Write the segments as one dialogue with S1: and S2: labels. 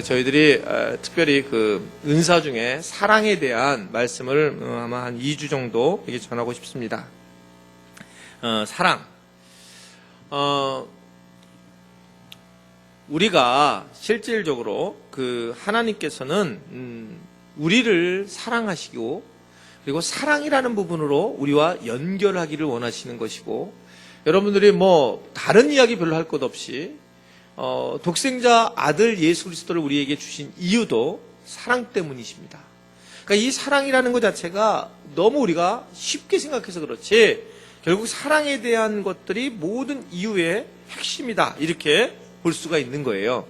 S1: 저희들이 특별히 그 은사 중에 사랑에 대한 말씀을 아마 한 2주 정도 이렇게 전하고 싶습니다. 사랑. 우리가 실질적으로 그 하나님께서는 우리를 사랑하시고 그리고 사랑이라는 부분으로 우리와 연결하기를 원하시는 것이고, 여러분들이 뭐 다른 이야기 별로 할 것 없이 독생자 아들 예수 그리스도를 우리에게 주신 이유도 사랑 때문이십니다. 그러니까 이 사랑이라는 것 자체가 너무 우리가 쉽게 생각해서 그렇지 결국 사랑에 대한 것들이 모든 이유의 핵심이다, 이렇게 볼 수가 있는 거예요.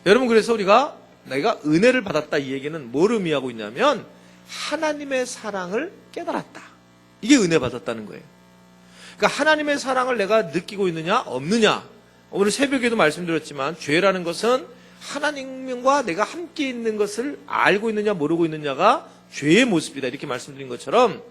S1: 여러분, 그래서 우리가 내가 은혜를 받았다 이 얘기는 뭘 의미하고 있냐면 하나님의 사랑을 깨달았다, 이게 은혜 받았다는 거예요. 그러니까 하나님의 사랑을 내가 느끼고 있느냐 없느냐, 오늘 새벽에도 말씀드렸지만 죄라는 것은 하나님과 내가 함께 있는 것을 알고 있느냐 모르고 있느냐가 죄의 모습이다, 이렇게 말씀드린 것처럼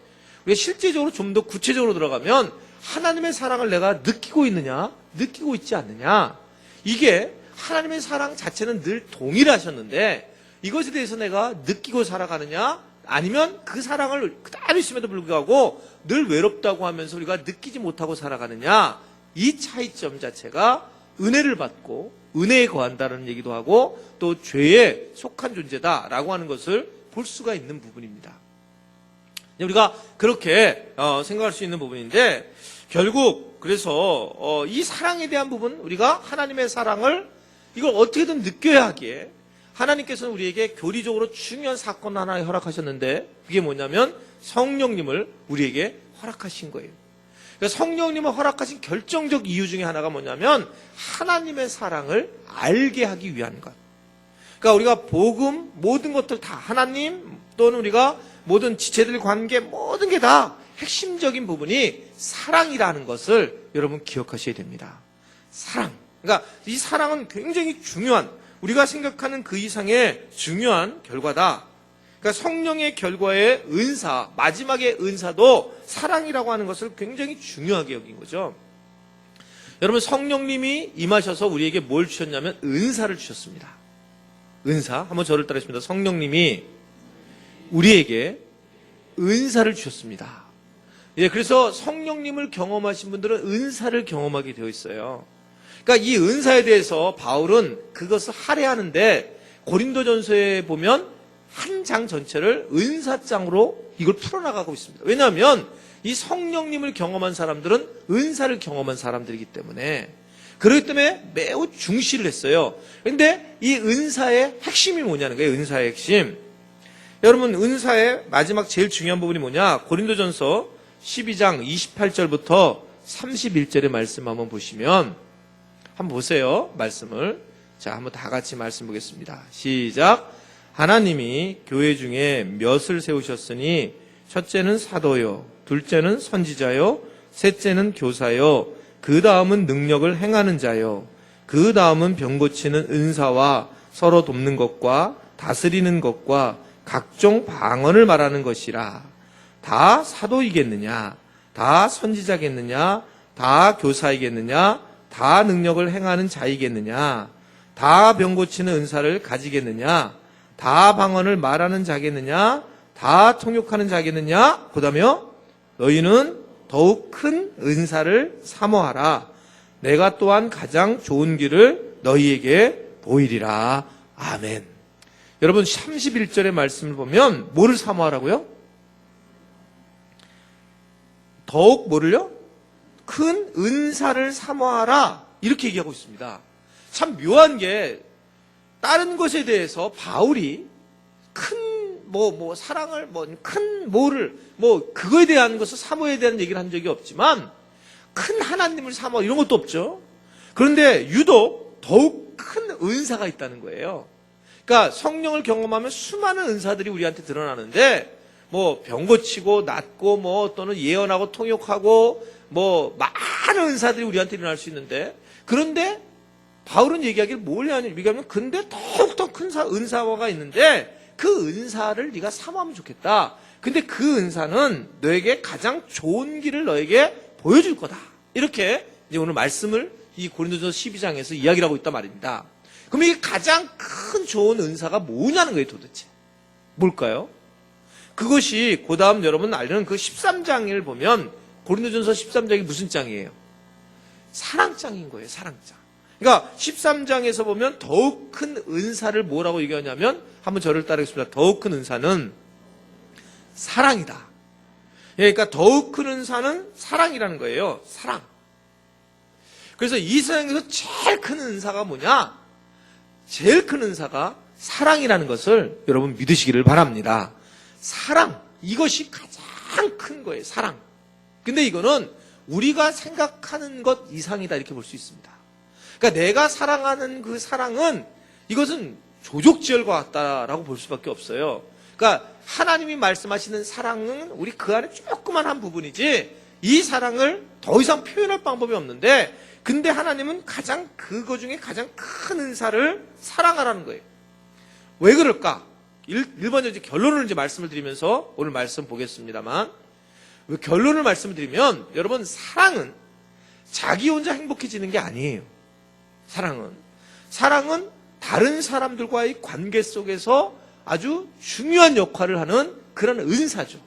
S1: 우리가 실제적으로 좀 더 구체적으로 들어가면 하나님의 사랑을 내가 느끼고 있느냐 느끼고 있지 않느냐, 이게 하나님의 사랑 자체는 늘 동일하셨는데 이것에 대해서 내가 느끼고 살아가느냐 아니면 그 사랑을 그대로 있음에도 불구하고 늘 외롭다고 하면서 우리가 느끼지 못하고 살아가느냐, 이 차이점 자체가 은혜를 받고 은혜에 거한다는 얘기도 하고 또 죄에 속한 존재다라고 하는 것을 볼 수가 있는 부분입니다. 우리가 그렇게 생각할 수 있는 부분인데, 결국 그래서 이 사랑에 대한 부분, 우리가 하나님의 사랑을 이걸 어떻게든 느껴야 하기에 하나님께서는 우리에게 교리적으로 중요한 사건 하나 허락하셨는데, 그게 뭐냐면 성령님을 우리에게 허락하신 거예요. 그러니까 성령님을 허락하신 결정적 이유 중에 하나가 뭐냐면 하나님의 사랑을 알게 하기 위한 것. 그러니까 우리가 복음, 모든 것들 다 하나님 또는 우리가 모든 지체들 관계, 모든 게 다 핵심적인 부분이 사랑이라는 것을 여러분 기억하셔야 됩니다. 사랑. 그러니까 이 사랑은 굉장히 중요한, 우리가 생각하는 그 이상의 중요한 결과다. 그러니까 성령의 결과의 은사, 마지막의 은사도 사랑이라고 하는 것을 굉장히 중요하게 여긴 거죠. 여러분, 성령님이 임하셔서 우리에게 뭘 주셨냐면 은사를 주셨습니다. 은사. 한번 저를 따르십니다. 성령님이 우리에게 은사를 주셨습니다. 예, 그래서 성령님을 경험하신 분들은 은사를 경험하게 되어 있어요. 그러니까 이 은사에 대해서 바울은 그것을 할애하는데, 고린도전서에 보면 한 장 전체를 은사장으로 이걸 풀어나가고 있습니다. 왜냐하면 이 성령님을 경험한 사람들은 은사를 경험한 사람들이기 때문에, 그렇기 때문에 매우 중시를 했어요. 그런데 이 은사의 핵심이 뭐냐는 거예요. 은사의 핵심. 여러분, 은사의 마지막 제일 중요한 부분이 뭐냐? 고린도전서 12장 28절부터 31절의 말씀 한번 보시면, 한번 보세요. 말씀을. 자, 한번 다 같이 말씀 보겠습니다. 시작. 하나님이 교회 중에 몇을 세우셨으니 첫째는 사도요, 둘째는 선지자요, 셋째는 교사요, 그 다음은 능력을 행하는 자요, 그 다음은 병 고치는 은사와 서로 돕는 것과 다스리는 것과 각종 방언을 말하는 것이라. 다 사도이겠느냐? 다 선지자겠느냐? 다 교사이겠느냐? 다 능력을 행하는 자이겠느냐? 다 병 고치는 은사를 가지겠느냐? 다 방언을 말하는 자겠느냐? 다 통역하는 자겠느냐? 그 다음에요, 너희는 더욱 큰 은사를 사모하라. 내가 또한 가장 좋은 길을 너희에게 보이리라. 아멘. 여러분, 31절의 말씀을 보면 뭐를 사모하라고요? 더욱 뭐를요? 큰 은사를 사모하라, 이렇게 얘기하고 있습니다. 참 묘한 게, 다른 것에 대해서 바울이 큰 사랑을 큰 뭐를 그거에 대한 것을 사모에 대한 얘기를 한 적이 없지만, 큰 하나님을 사모 이런 것도 없죠. 그런데 유독 더욱 큰 은사가 있다는 거예요. 그러니까 성령을 경험하면 수많은 은사들이 우리한테 드러나는데, 병 고치고 낫고 또는 예언하고 통역하고 많은 은사들이 우리한테 일어날 수 있는데, 그런데 바울은 얘기하기를 뭘 하냐면, 근데 더욱더 큰 은사가 있는데 그 은사를 네가 사모하면 좋겠다. 근데 그 은사는 너에게 가장 좋은 길을 너에게 보여줄 거다. 이렇게 이제 오늘 말씀을 이 고린도전서 12장에서 이야기를 하고 있단 말입니다. 그럼 이게 가장 큰 큰 좋은 은사가 뭐냐는 거예요, 도대체. 뭘까요? 그것이 그 다음 여러분 알려는 그 13장을 보면 고린도전서 13장이 무슨 장이에요? 사랑장인 거예요, 사랑장. 그러니까 13장에서 보면 더욱 큰 은사를 뭐라고 얘기하냐면, 한번 저를 따르겠습니다. 더욱 큰 은사는 사랑이다. 그러니까 더욱 큰 은사는 사랑이라는 거예요. 사랑. 그래서 이 세상에서 제일 큰 은사가 뭐냐? 제일 큰 은사가 사랑이라는 것을 여러분 믿으시기를 바랍니다. 사랑, 이것이 가장 큰 거예요. 사랑. 근데 이거는 우리가 생각하는 것 이상이다, 이렇게 볼 수 있습니다. 그러니까 내가 사랑하는 그 사랑은, 이것은 조족지혈과 같다라고 볼 수밖에 없어요. 그러니까 하나님이 말씀하시는 사랑은 우리 그 안에 조그만 한 부분이지, 이 사랑을 더 이상 표현할 방법이 없는데, 근데 하나님은 가장 그거 중에 가장 큰 은사를 사랑하라는 거예요. 왜 그럴까? 1번에 이제 결론을 이제 말씀을 드리면서 오늘 말씀 보겠습니다만, 결론을 말씀을 드리면, 여러분, 사랑은 자기 혼자 행복해지는 게 아니에요. 사랑은 다른 사람들과의 관계 속에서 아주 중요한 역할을 하는 그런 은사죠.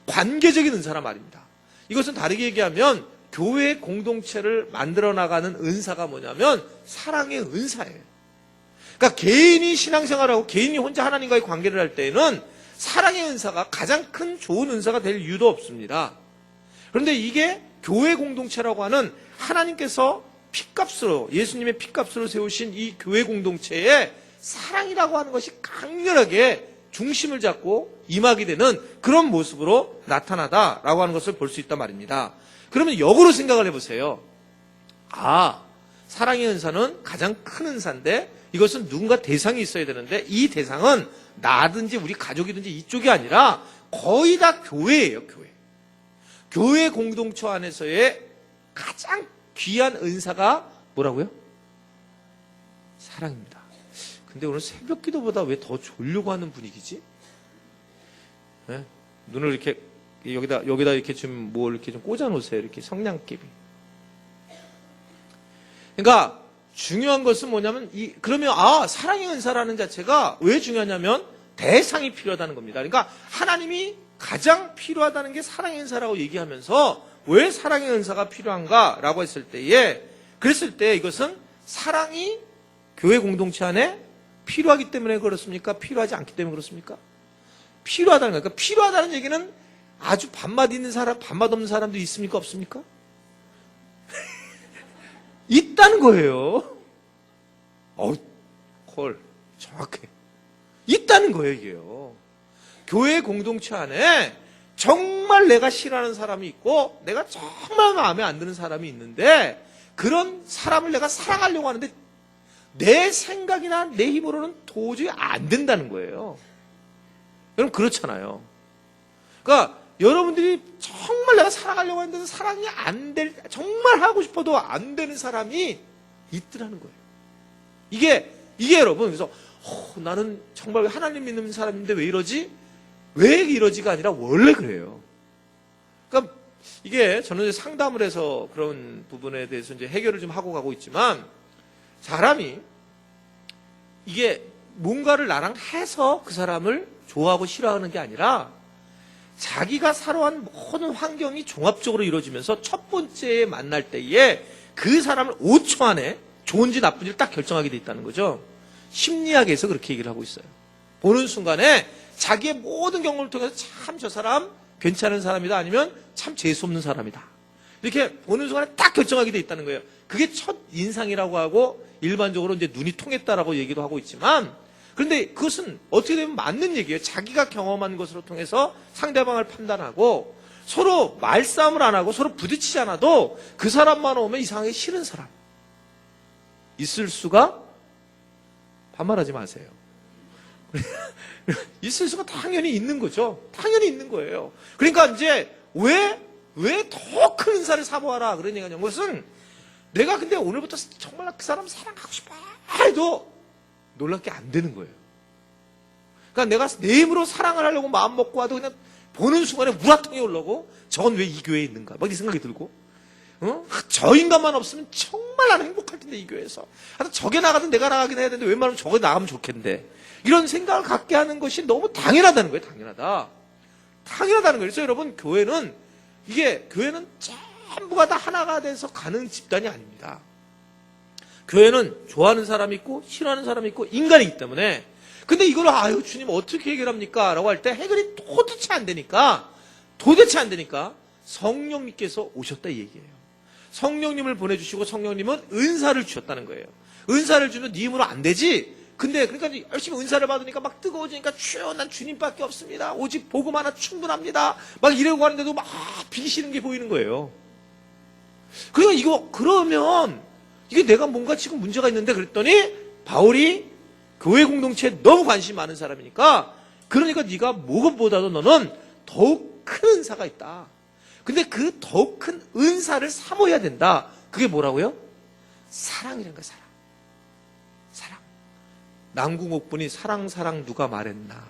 S1: 관계적인 은사란 말입니다. 이것은 다르게 얘기하면 교회 공동체를 만들어 나가는 은사가 뭐냐면 사랑의 은사예요. 그러니까 개인이 신앙생활하고 개인이 혼자 하나님과의 관계를 할 때에는 사랑의 은사가 가장 큰 좋은 은사가 될 이유도 없습니다. 그런데 이게 교회 공동체라고 하는 하나님께서 피값으로, 예수님의 피값으로 세우신 이 교회 공동체에 사랑이라고 하는 것이 강렬하게 중심을 잡고 임하게 되는 그런 모습으로 나타나다라고 하는 것을 볼 수 있단 말입니다. 그러면 역으로 생각을 해보세요. 사랑의 은사는 가장 큰 은사인데 이것은 누군가 대상이 있어야 되는데, 이 대상은 나든지 우리 가족이든지 이쪽이 아니라 거의 다 교회예요, 교회. 교회 공동체 안에서의 가장 귀한 은사가 뭐라고요? 사랑입니다. 근데 오늘 새벽 기도보다 왜 더 졸려고 하는 분위기지? 네? 눈을 이렇게 여기다 이렇게 좀 뭘 이렇게 좀 꽂아 놓으세요. 이렇게 성냥개비. 그러니까 중요한 것은 뭐냐면 그러면 사랑의 은사라는 자체가 왜 중요하냐면 대상이 필요하다는 겁니다. 그러니까 하나님이 가장 필요하다는 게 사랑의 은사라고 얘기하면서 왜 사랑의 은사가 필요한가라고 했을 때에, 그랬을 때 이것은 사랑이 교회 공동체 안에 필요하기 때문에 그렇습니까? 필요하지 않기 때문에 그렇습니까? 필요하다는 거예요. 그러니까 필요하다는 얘기는 아주 밥맛 있는 사람, 밥맛 없는 사람도 있습니까? 없습니까? 있다는 거예요. 정확해. 있다는 거예요, 이게요. 교회 공동체 안에 정말 내가 싫어하는 사람이 있고, 내가 정말 마음에 안 드는 사람이 있는데, 그런 사람을 내가 사랑하려고 하는데, 내 생각이나 내 힘으로는 도저히 안 된다는 거예요. 여러분, 그렇잖아요. 그러니까, 여러분들이 정말 내가 사랑하려고 하는데 사랑이 정말 하고 싶어도 안 되는 사람이 있더라는 거예요. 이게 여러분, 그래서, 나는 정말 하나님 믿는 사람인데 왜 이러지? 왜 이러지가 아니라 원래 그래요. 그러니까 이게 저는 이제 상담을 해서 그런 부분에 대해서 이제 해결을 좀 하고 가고 있지만, 사람이 이게 뭔가를 나랑 해서 그 사람을 좋아하고 싫어하는 게 아니라 자기가 살아온 모든 환경이 종합적으로 이루어지면서 첫 번째 만날 때에 그 사람을 5초 안에 좋은지 나쁜지를 딱 결정하게 돼 있다는 거죠. 심리학에서 그렇게 얘기를 하고 있어요. 보는 순간에 자기의 모든 경험을 통해서 참 저 사람 괜찮은 사람이다, 아니면 참 재수없는 사람이다, 이렇게 보는 순간에 딱 결정하게 돼 있다는 거예요. 그게 첫 인상이라고 하고 일반적으로 이제 눈이 통했다라고 얘기도 하고 있지만, 그런데 그것은 어떻게 되면 맞는 얘기예요. 자기가 경험한 것으로 통해서 상대방을 판단하고 서로 말싸움을 안 하고 서로 부딪히지 않아도 그 사람만 오면 이상하게 싫은 사람 있을 수가, 반말하지 마세요. 있을 수가 당연히 있는 거죠. 당연히 있는 거예요. 그러니까 이제 왜 더 큰 은사를 사모하라 그런 얘기가 아니라, 것은 내가 근데 오늘부터 정말 그 사람 사랑하고 싶어 해도 놀랍게 안 되는 거예요. 그러니까 내가 내 힘으로 사랑을 하려고 마음 먹고 와도 그냥 보는 순간에 우라통이 올라오고, 저건 왜 이 교회에 있는가 막 이 생각이 들고, 저 인간만 없으면 정말 나는 행복할 텐데, 이 교회에서. 하여튼 저게 나가든 내가 나가긴 해야 되는데 웬만하면 저게 나가면 좋겠는데. 이런 생각을 갖게 하는 것이 너무 당연하다는 거예요. 당연하다는 거예요. 그래서 여러분, 교회는 전부가 다 하나가 돼서 가는 집단이 아닙니다. 교회는 좋아하는 사람이 있고 싫어하는 사람이 있고 인간이기 때문에. 근데 이걸 아유 주님 어떻게 해결합니까? 라고 할 때 해결이 도대체 안 되니까 성령님께서 오셨다 이 얘기예요. 성령님을 보내주시고 성령님은 은사를 주셨다는 거예요. 은사를 주면 네 힘으로 안 되지. 근데 그러니까 열심히 은사를 받으니까 막 뜨거워지니까 주여 난 주님밖에 없습니다. 오직 복음 하나 충분합니다. 막 이러고 하는데도 막 비시는 게 보이는 거예요. 그러면 이게 내가 뭔가 지금 문제가 있는데 그랬더니 바울이 교회 공동체에 너무 관심이 많은 사람이니까 그러니까 네가 무엇보다도 너는 더욱 큰 은사가 있다. 근데 그 더욱 큰 은사를 사모해야 된다. 그게 뭐라고요? 사랑이라는 거야. 사랑. 남궁옥분이 사랑 누가 말했나.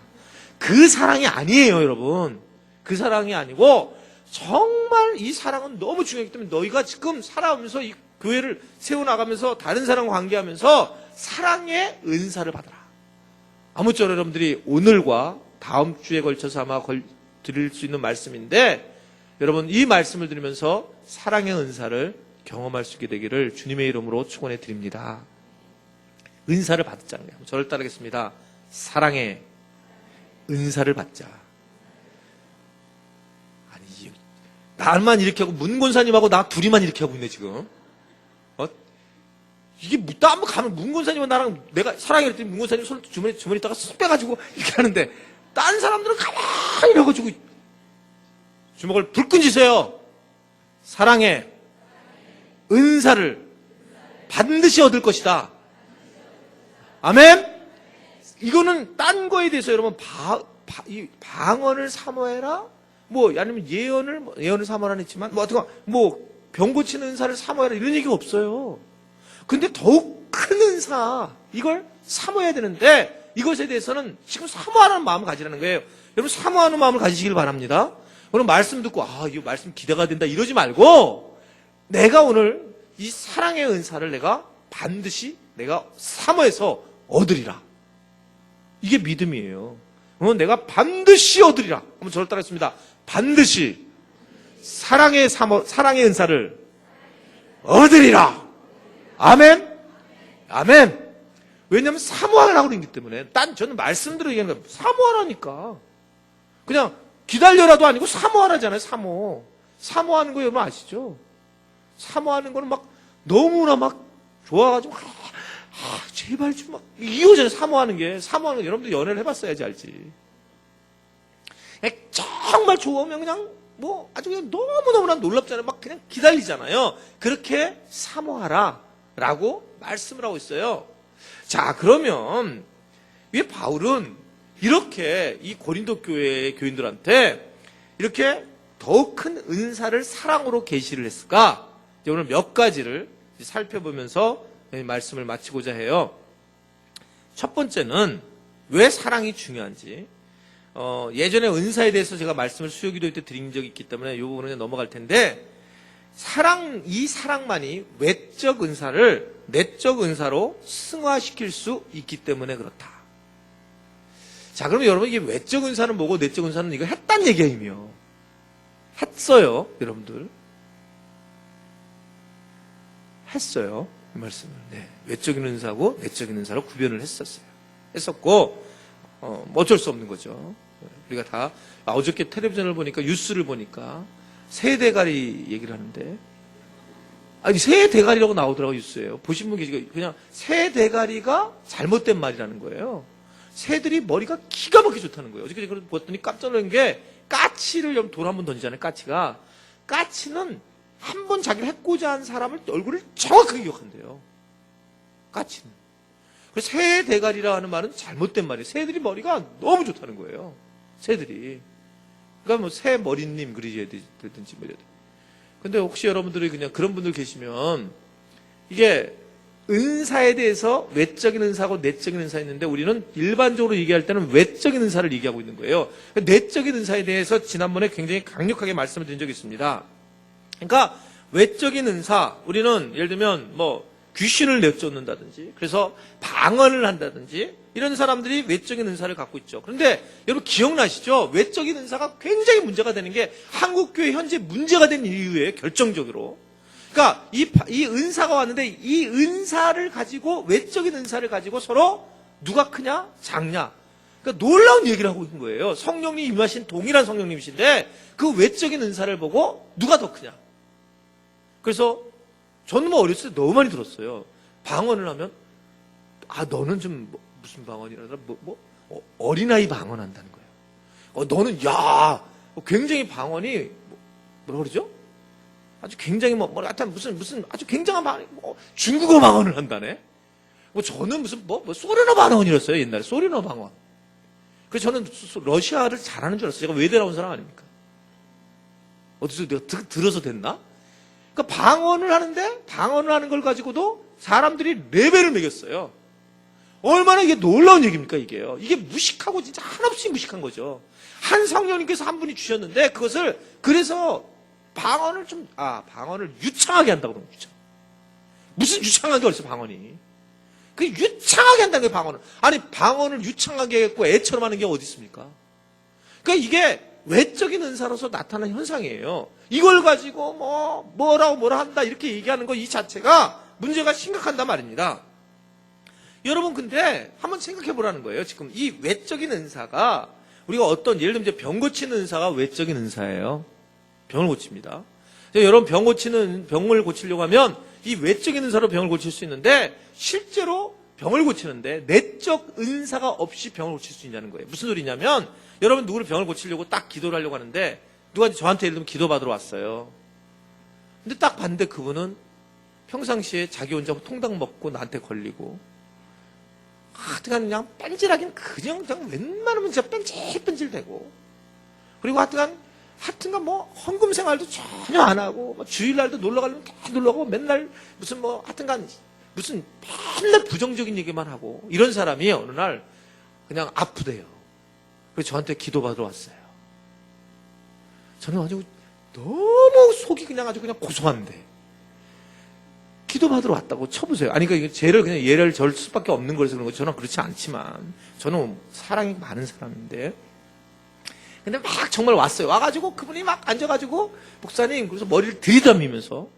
S1: 그 사랑이 아니에요, 여러분. 그 사랑이 아니고 정말 이 사랑은 너무 중요하기 때문에 너희가 지금 살아오면서 이 교회를 세워나가면서 다른 사람과 관계하면서 사랑의 은사를 받아라. 아무쪼록 여러분들이 오늘과 다음 주에 걸쳐서 아마 드릴 수 있는 말씀인데 여러분 이 말씀을 들으면서 사랑의 은사를 경험할 수 있게 되기를 주님의 이름으로 축원해 드립니다. 은사를 받자는 거예요. 저를 따르겠습니다. 사랑의 은사를 받자. 아니 나만 이렇게 하고 문권사님하고 나 둘이만 이렇게 하고 있네 지금. 이게 나 한번 가면 문권사님은 나랑 내가 사랑해 그랬더니 문권사님 손 주머니 있다가 쏙 빼가지고 이렇게 하는데 딴 사람들은 가만히 이래가지고 주먹을 불끈 쥐세요. 사랑의 은사를 반드시 얻을 것이다. 아멘? 이거는 딴 거에 대해서 여러분 방언을 사모해라? 아니면 예언을 사모하라 했지만 병 고치는 은사를 사모해라 이런 얘기가 없어요. 근데 더욱 큰 은사 이걸 사모해야 되는데 이것에 대해서는 지금 사모하는 마음을 가지라는 거예요. 여러분 사모하는 마음을 가지시길 바랍니다. 오늘 말씀 듣고 이 말씀 기대가 된다 이러지 말고 내가 오늘 이 사랑의 은사를 내가 반드시 내가 사모해서 얻으리라. 이게 믿음이에요. 내가 반드시 얻으리라. 한번 저를 따라했습니다. 반드시 사랑의 은사를 얻으리라. 아멘? 아멘. 왜냐하면 사모하라고 그러기 때문에. 저는 말씀대로 얘기하는 거예요. 사모하라니까. 그냥 기다려라도 아니고 사모하라잖아요. 사모하는 거 여러분 아시죠? 사모하는 거는 막 너무나 막 좋아가지고 제발 좀 이거잖아요. 사모하는 게 여러분들 연애를 해봤어야지 알지. 정말 좋으면 그냥 아주 그냥 너무너무나 놀랍잖아요. 막 그냥 기다리잖아요. 그렇게 사모하라 라고 말씀을 하고 있어요. 자, 그러면 왜 바울은 이렇게 이 고린도 교회의 교인들한테 이렇게 더욱 큰 은사를 사랑으로 계시를 했을까? 오늘 몇 가지를 살펴보면서 말씀을 마치고자 해요. 첫 번째는 왜 사랑이 중요한지. 예전에 은사에 대해서 제가 말씀을 수요기도 때 드린 적이 있기 때문에 이 부분은 넘어갈 텐데 이 사랑만이 외적 은사를 내적 은사로 승화시킬 수 있기 때문에 그렇다. 자, 그러면 여러분 이게 외적 은사는 뭐고 내적 은사는 이거 했단 얘기예요. 했어요, 여러분들. 했어요, 이 말씀을. 네, 외적인 은사고 내적인 은사로 구별을 했었고, 어쩔 수 없는 거죠. 우리가 다 어저께 텔레비전을 보니까 뉴스를 보니까 새 대가리 얘기를 하는데 새 대가리라고 나오더라고 뉴스예요. 보신 분 계시고 그냥 새 대가리가 잘못된 말이라는 거예요. 새들이 머리가 기가 막히게 좋다는 거예요. 어저께 그걸 봤더니 깜짝 놀란 게 까치를 돌 한번 던지잖아요. 까치는 한 번 자기를 해코자 한 사람을 얼굴을 정확하게 기억한대요. 까치는. 그래서 새 대가리라 하는 말은 잘못된 말이에요. 새들이 머리가 너무 좋다는 거예요. 새들이. 그러니까 새 머리님 그리셔야 되든지 뭐 이래야 돼. 근데 혹시 여러분들이 그냥 그런 분들 계시면 이게 은사에 대해서 외적인 은사하고 내적인 은사 있는데 우리는 일반적으로 얘기할 때는 외적인 은사를 얘기하고 있는 거예요. 내적인 은사에 대해서 지난번에 굉장히 강력하게 말씀을 드린 적이 있습니다. 그러니까 외적인 은사, 우리는 예를 들면 뭐 귀신을 내쫓는다든지, 그래서 방언을 한다든지, 이런 사람들이 외적인 은사를 갖고 있죠. 그런데 여러분 기억나시죠? 외적인 은사가 굉장히 문제가 되는 게 한국교회 현재 문제가 된 이유예요, 결정적으로. 그러니까 이 은사가 왔는데 이 은사를 가지고, 외적인 은사를 가지고 서로 누가 크냐 작냐, 그러니까 놀라운 얘기를 하고 있는 거예요. 성령님 임하신 동일한 성령님이신데 그 외적인 은사를 보고 누가 더 크냐. 그래서 저는 뭐 어렸을 때 너무 많이 들었어요. 방언을 하면 너는 좀 무슨 방언이라더라, 어린아이 방언한다는 거예요. 너는 굉장히 방언이 뭐라 그러죠? 아주 굉장히 하여튼 무슨 아주 굉장한 방언, 중국어 방언을 한다네. 저는 무슨 소련어 방언이었어요, 옛날에. 소련어 방언. 그래서 저는 러시아를 잘하는 줄 알았어요. 제가 외대 나온 사람 아닙니까? 어디서 내가 들어서 됐나? 그러니까 방언을 하는데, 방언을 하는 걸 가지고도 사람들이 레벨을 매겼어요. 얼마나 이게 놀라운 얘기입니까, 이게요. 이게 무식하고 진짜 한없이 무식한 거죠. 한 성령님께서 한 분이 주셨는데, 그래서 방언을 유창하게 한다고 그러면 유창. 무슨 유창한 게 어딨어, 방언이. 그 유창하게 한다는 거예요, 방언을. 아니, 방언을 유창하게 했고 애처럼 하는 게 어디 있습니까? 그러니까 이게 외적인 은사로서 나타나는 현상이에요. 이걸 가지고 뭐라 한다 이렇게 얘기하는 거 이 자체가 문제가 심각한단 말입니다. 여러분, 근데 한번 생각해 보라는 거예요. 지금 이 외적인 은사가 우리가 예를 들면 병 고치는 은사가 외적인 은사예요. 병을 고칩니다. 여러분, 병을 고치려고 하면 이 외적인 은사로 병을 고칠 수 있는데, 실제로 병을 고치는데 내적 은사가 없이 병을 고칠 수 있냐는 거예요. 무슨 소리냐면, 여러분 누구를 병을 고치려고 딱 기도를 하려고 하는데, 누가 저한테 예를 들면 기도 받으러 왔어요. 근데 딱 봤는데 그분은 평상시에 자기 혼자 통닭 먹고 나한테 걸리고, 하여튼간 그냥 뺀질하긴 그냥 웬만하면 진짜 뺀질뺀질대고, 그리고 하여튼간 헌금 생활도 전혀 안 하고, 주일날도 놀러 가려면 다 놀러 가고, 맨날 하여튼간 맨날 부정적인 얘기만 하고, 이런 사람이 어느 날 그냥 아프대요. 그래서 저한테 기도받으러 왔어요. 저는 아주 너무 속이 아주 그냥 고소한데, 기도받으러 왔다고 쳐보세요. 아니, 그러니까 예를 절 수밖에 없는 거라서 그런 거죠. 저는 그렇지 않지만, 저는 사랑이 많은 사람인데, 근데 정말 왔어요. 와가지고 그분이 앉아가지고, 목사님, 그래서 머리를 들이다미면서,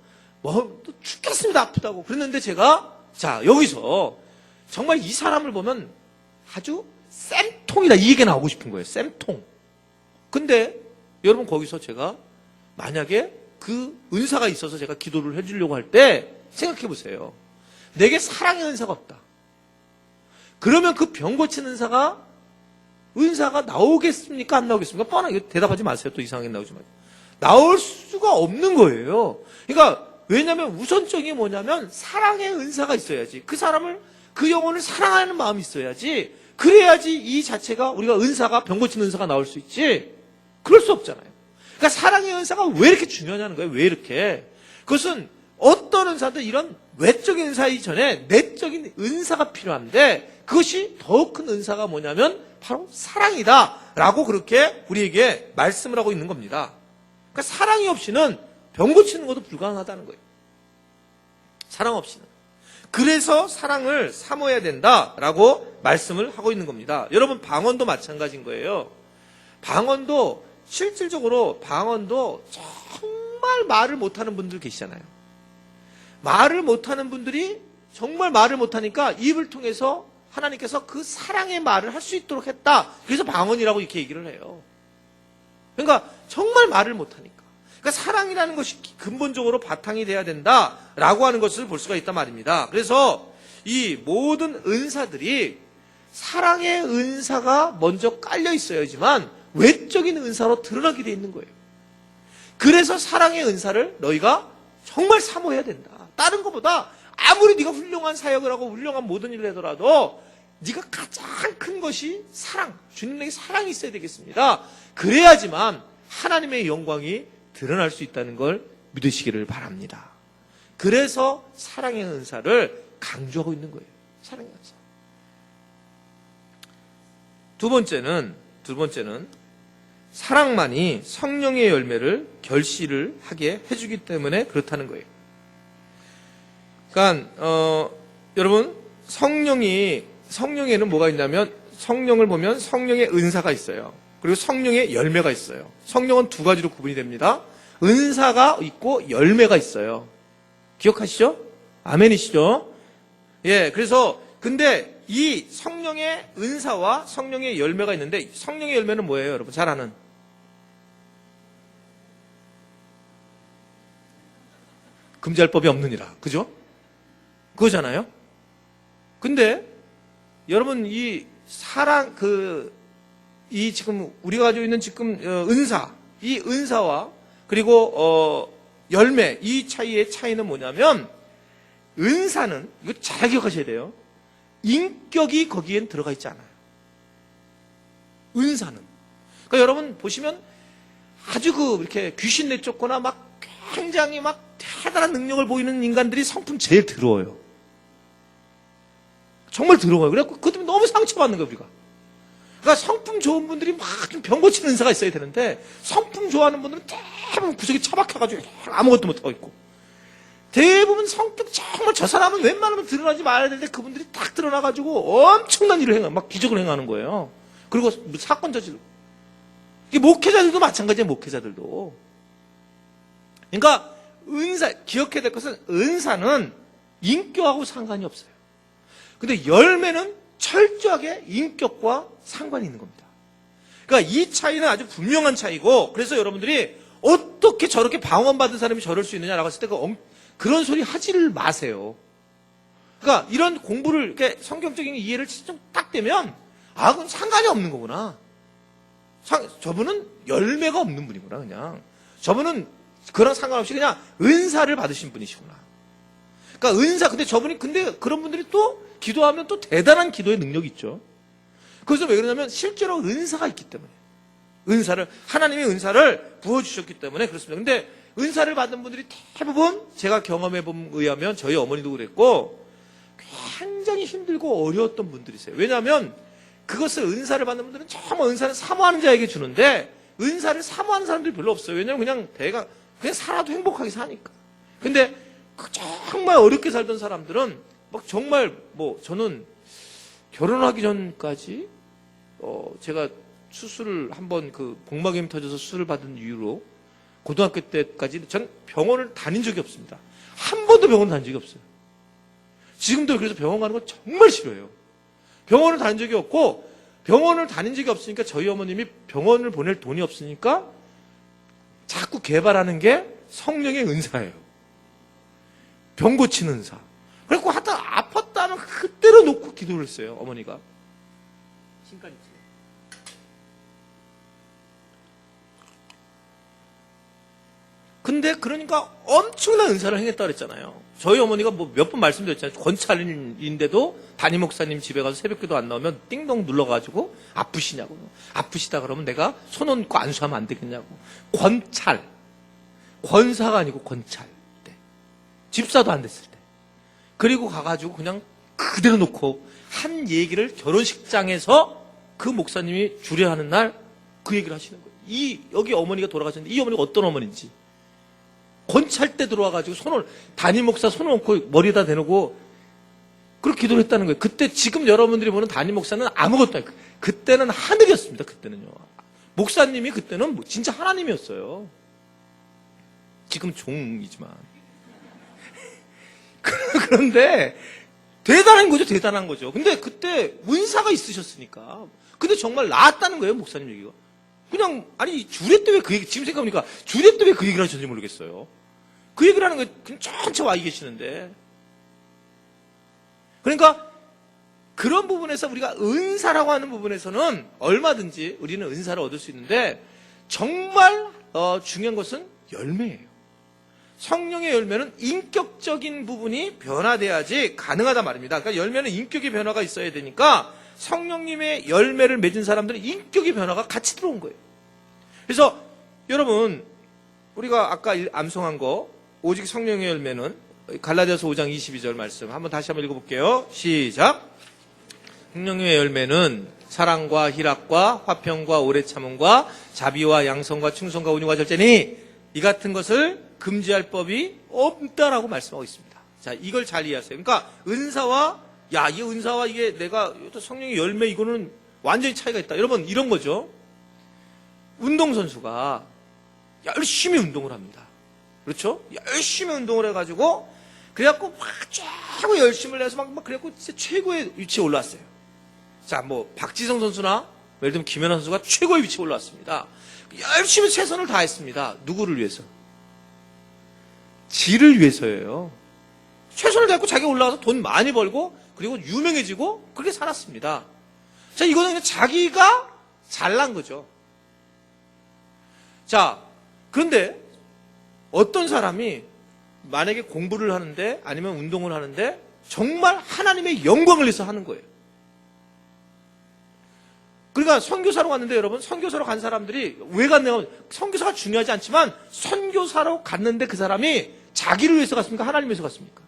S1: 죽겠습니다, 아프다고. 그랬는데 제가, 여기서 정말 이 사람을 보면 아주 쌤통이다, 이 얘기 나오고 싶은 거예요. 쌤통. 근데 여러분, 거기서 제가 만약에 그 은사가 있어서 제가 기도를 해주려고 할 때 생각해 보세요. 내게 사랑의 은사가 없다. 그러면 그 병 고치는 은사가 나오겠습니까? 안 나오겠습니까? 뻔하게 대답하지 마세요. 또 이상하게 나오지 마세요. 나올 수가 없는 거예요. 그러니까 왜냐하면 우선적인 뭐냐면 사랑의 은사가 있어야지. 그 영혼을 사랑하는 마음이 있어야지. 그래야지 이 자체가 우리가 병 고치는 은사가 나올 수 있지. 그럴 수 없잖아요. 그러니까 사랑의 은사가 왜 이렇게 중요하냐는 거예요. 왜 이렇게. 그것은 어떤 은사든 이런 외적인 은사 이전에 내적인 은사가 필요한데, 그것이 더 큰 은사가 뭐냐면 바로 사랑이다 라고 그렇게 우리에게 말씀을 하고 있는 겁니다. 그러니까 사랑이 없이는 병 고치는 것도 불가능하다는 거예요. 사랑 없이는. 그래서 사랑을 사모해야 된다라고 말씀을 하고 있는 겁니다. 여러분, 방언도 마찬가지인 거예요. 방언도 실질적으로 정말 말을 못하는 분들 계시잖아요. 말을 못하는 분들이 정말 말을 못하니까 입을 통해서 하나님께서 그 사랑의 말을 할 수 있도록 했다. 그래서 방언이라고 이렇게 얘기를 해요. 그러니까 정말 말을 못하니까. 그러니까 사랑이라는 것이 근본적으로 바탕이 돼야 된다라고 하는 것을 볼 수가 있단 말입니다. 그래서 이 모든 은사들이 사랑의 은사가 먼저 깔려 있어야지만 외적인 은사로 드러나게 돼 있는 거예요. 그래서 사랑의 은사를 너희가 정말 사모해야 된다. 다른 것보다 아무리 네가 훌륭한 사역을 하고 훌륭한 모든 일을 하더라도 네가 가장 큰 것이 사랑, 주님에게 사랑이 있어야 되겠습니다. 그래야지만 하나님의 영광이 드러날 수 있다는 걸 믿으시기를 바랍니다. 그래서 사랑의 은사를 강조하고 있는 거예요. 사랑의 은사. 두 번째는 사랑만이 성령의 열매를 결실을 하게 해주기 때문에 그렇다는 거예요. 그러니까 여러분 성령에는 뭐가 있냐면 성령을 보면 성령의 은사가 있어요. 그리고 성령의 열매가 있어요. 성령은 두 가지로 구분이 됩니다. 은사가 있고 열매가 있어요. 기억하시죠? 아멘이시죠? 예, 그래서 근데 이 성령의 은사와 성령의 열매가 있는데 성령의 열매는 뭐예요, 여러분? 잘 아는. 금지할 법이 없느니라. 그죠? 그거잖아요? 근데 여러분 이 사랑 이 지금 우리가 가지고 있는 지금 은사, 이 은사와 그리고 열매 이 차이의 차이는 뭐냐면 은사는 이거 잘 기억하셔야 돼요. 인격이 거기엔 들어가 있지 않아요. 은사는. 그러니까 여러분 보시면 아주 이렇게 귀신 내쫓거나 막 굉장히 막 대단한 능력을 보이는 인간들이 성품 제일 더러워요. 정말 더러워요. 그래갖고 그것 때문에 너무 상처받는 거예요, 우리가. 그러니까 성품 좋은 분들이 막 병 고치는 은사가 있어야 되는데 성품 좋아하는 분들은 대부분 구석에 처박혀가지고 아무것도 못하고 있고 대부분 성격 정말 저 사람은 웬만하면 드러나지 말아야 되는데 그분들이 딱 드러나가지고 엄청난 일을 행하고 막 기적을 행하는 거예요. 그리고 사건 저지르고. 이게 목회자들도 마찬가지예요, 목회자들도. 그러니까 은사, 기억해야 될 것은 은사는 인격하고 상관이 없어요. 근데 열매는 철저하게 인격과 상관이 있는 겁니다. 그러니까 이 차이는 아주 분명한 차이고 그래서 여러분들이 어떻게 저렇게 방언받은 사람이 저럴 수 있느냐라고 했을 때 그런 소리 하지를 마세요. 그러니까 이런 공부를 이렇게 성경적인 이해를 좀 딱 되면 그건 상관이 없는 거구나. 저분은 열매가 없는 분이구나 그냥. 저분은 그런 상관없이 그냥 은사를 받으신 분이시구나. 그러니까 은사 근데 그런 분들이 또 기도하면 또 대단한 기도의 능력이 있죠. 그래서 왜 그러냐면 실제로 은사가 있기 때문에 하나님의 은사를 부어주셨기 때문에 그렇습니다. 근데 은사를 받은 분들이 대부분 제가 경험해 본 의하면 저희 어머니도 그랬고 굉장히 힘들고 어려웠던 분들이세요. 왜냐하면 그것을 은사를 받는 분들은 정말 은사를 사모하는 자에게 주는데 은사를 사모하는 사람들이 별로 없어요. 왜냐하면 그냥 살아도 행복하게 사니까. 근데 정말 어렵게 살던 사람들은 막 정말 저는 결혼하기 전까지 제가 수술을 한번 복막염 터져서 수술을 받은 이유로 고등학교 때까지 전 병원을 다닌 적이 없습니다. 한 번도 병원 다닌 적이 없어요. 지금도 그래서 병원 가는 거 정말 싫어요. 병원을 다닌 적이 없고 병원을 다닌 적이 없으니까 저희 어머님이 병원을 보낼 돈이 없으니까 자꾸 개발하는 게 성령의 은사예요. 병 고치는 은사. 그래갖고 하다 아팠다면 그때로 놓고 기도를 했어요, 어머니가. 신까지. 근데 그러니까 엄청난 은사를 행했다고 그랬잖아요. 저희 어머니가 몇 번 말씀드렸잖아요. 권찰인데도 담임 목사님 집에 가서 새벽기도 안 나오면 띵동 눌러가지고 아프시냐고. 아프시다 그러면 내가 손 얹고 안수하면 안 되겠냐고. 권찰. 권사가 아니고 권찰 때. 집사도 안 됐을 때. 그리고 가가지고 그냥 그대로 놓고 한 얘기를 결혼식장에서 그 목사님이 주례하는 날 그 얘기를 하시는 거예요. 여기 어머니가 돌아가셨는데 이 어머니가 어떤 어머니인지. 권찰 때 들어와가지고 담임 목사 손을 얹고 머리에다 대놓고 그렇게 기도를 했다는 거예요. 그때 지금 여러분들이 보는 담임 목사는 아무것도 아니고 그때는 하늘이었습니다. 그때는요. 목사님이 그때는 진짜 하나님이었어요. 지금 종이지만. 그런데 대단한 거죠. 근데 그때 은사가 있으셨으니까. 근데 정말 나았다는 거예요, 목사님 얘기가. 그냥 주례 때 왜 그 얘기, 지금 생각해보니까 주례 때 왜 그 얘기를 하셨는지 모르겠어요. 그 얘기를 하는 거예요. 그냥 전체 와 계시는데. 그러니까 그런 부분에서 우리가 은사라고 하는 부분에서는 얼마든지 우리는 은사를 얻을 수 있는데 정말 중요한 것은 열매예요. 성령의 열매는 인격적인 부분이 변화돼야지 가능하단 말입니다. 그러니까 열매는 인격의 변화가 있어야 되니까 성령님의 열매를 맺은 사람들은 인격의 변화가 같이 들어온 거예요. 그래서 여러분 우리가 아까 암송한 거 오직 성령의 열매는 갈라디아서 5장 22절 말씀 한번 다시 한번 읽어볼게요. 시작. 성령의 열매는 사랑과 희락과 화평과 오래 참음과 자비와 양성과 충성과 온유와 절제니 이 같은 것을 금지할 법이 없다라고 말씀하고 있습니다. 자, 이걸 잘 이해하세요. 그러니까 은사와 이 은사와 이게 내가 성령의 열매 이거는 완전히 차이가 있다. 여러분 이런 거죠. 운동선수가 열심히 운동을 합니다. 그렇죠? 열심히 운동을 해가지고 그래갖고 막 최고 열심을 내서 막 그래갖고 진짜 최고의 위치에 올라왔어요. 자, 뭐 박지성 선수나 예를 들면 김연아 선수가 최고의 위치에 올라왔습니다. 열심히 최선을 다했습니다. 누구를 위해서? 지를 위해서예요. 최선을 다했고 자기가 올라가서 돈 많이 벌고 그리고 유명해지고 그렇게 살았습니다. 자, 이거는 그냥 자기가 잘난 거죠. 자, 그런데 어떤 사람이 만약에 공부를 하는데 아니면 운동을 하는데 정말 하나님의 영광을 위해서 하는 거예요. 그러니까 선교사로 갔는데 여러분, 선교사로 간 사람들이 왜 갔냐면 선교사가 중요하지 않지만 선교사로 갔는데 그 사람이 자기를 위해서 갔습니까? 하나님 위해서 갔습니까?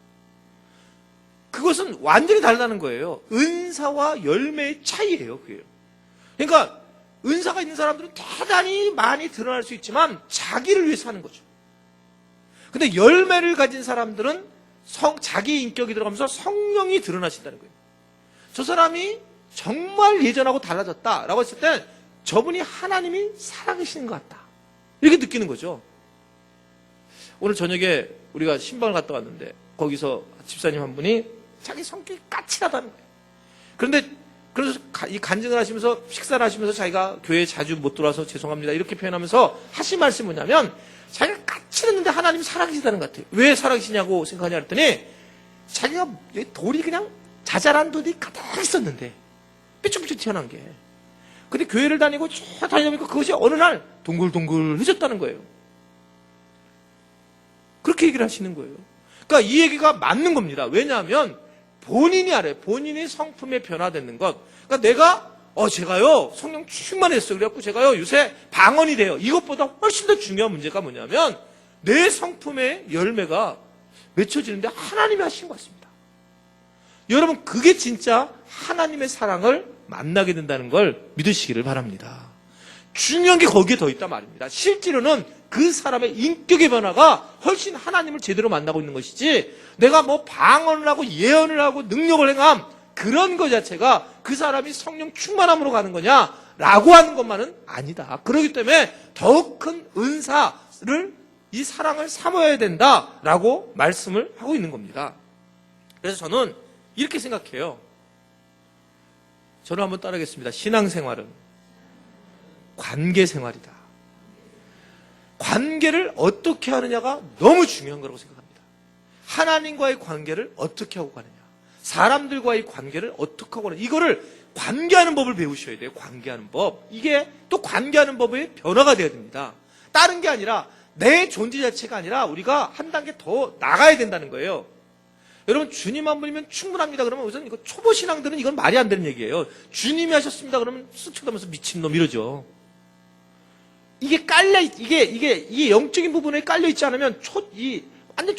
S1: 그것은 완전히 다르다는 거예요. 은사와 열매의 차이예요. 그게요. 그러니까 은사가 있는 사람들은 대단히 많이 드러날 수 있지만 자기를 위해서 하는 거죠. 근데 열매를 가진 사람들은 자기 인격이 들어가면서 성령이 드러나신다는 거예요. 저 사람이 정말 예전하고 달라졌다라고 했을 때 저분이 하나님이 살아계시는 것 같다. 이렇게 느끼는 거죠. 오늘 저녁에 우리가 신방을 갔다 왔는데 거기서 집사님 한 분이 자기 성격이 까칠하다는 거예요. 그래서 이 간증을 하시면서 식사를 하시면서 자기가 교회에 자주 못 들어와서 죄송합니다 이렇게 표현하면서 하신 말씀이 뭐냐면 자기가 까칠했는데 하나님이 살아계시다는 것 같아요. 왜 살아계시냐고 생각하냐 그랬더니 자기가 돌이 그냥 자잘한 돌이 가득 있었는데 삐쭉삐쭉 튀어나온 게 근데 교회를 다니고 쭉 다니다 보니까 그것이 어느 날 동글동글해졌다는 거예요. 그렇게 얘기를 하시는 거예요. 그러니까 이 얘기가 맞는 겁니다. 왜냐하면 본인이 알아요. 본인이 성품에 변화되는 것. 그러니까 내가 제가요 성령 충만했어요. 그래갖고 제가요 요새 방언이 돼요. 이것보다 훨씬 더 중요한 문제가 뭐냐면 내 성품의 열매가 맺혀지는데 하나님이 하신 것 같습니다. 여러분 그게 진짜 하나님의 사랑을 만나게 된다는 걸 믿으시기를 바랍니다. 중요한 게 거기에 더 있단 말입니다. 실제로는 그 사람의 인격의 변화가 훨씬 하나님을 제대로 만나고 있는 것이지 내가 뭐 방언을 하고 예언을 하고 능력을 행함 그런 것 자체가 그 사람이 성령 충만함으로 가는 거냐라고 하는 것만은 아니다. 그렇기 때문에 더욱 큰 은사를 이 사랑을 삼아야 된다라고 말씀을 하고 있는 겁니다. 그래서 저는 이렇게 생각해요. 저는 한번 따르겠습니다. 신앙생활은 관계생활이다. 관계를 어떻게 하느냐가 너무 중요한 거라고 생각합니다. 하나님과의 관계를 어떻게 하고 가느냐, 사람들과의 관계를 어떻게 하고 가느냐, 이거를 관계하는 법을 배우셔야 돼요. 관계하는 법. 이게 또 관계하는 법의 변화가 돼야 됩니다. 다른 게 아니라 내 존재 자체가 아니라 우리가 한 단계 더 나가야 된다는 거예요. 여러분 주님 한 분이면 충분합니다. 그러면 우선 이거 초보 신앙들은 이건 말이 안 되는 얘기예요. 주님이 하셨습니다. 그러면 쓱 쳐다보면서 미친놈 이러죠. 이게 이게 영적인 부분에 깔려 있지 않으면 완전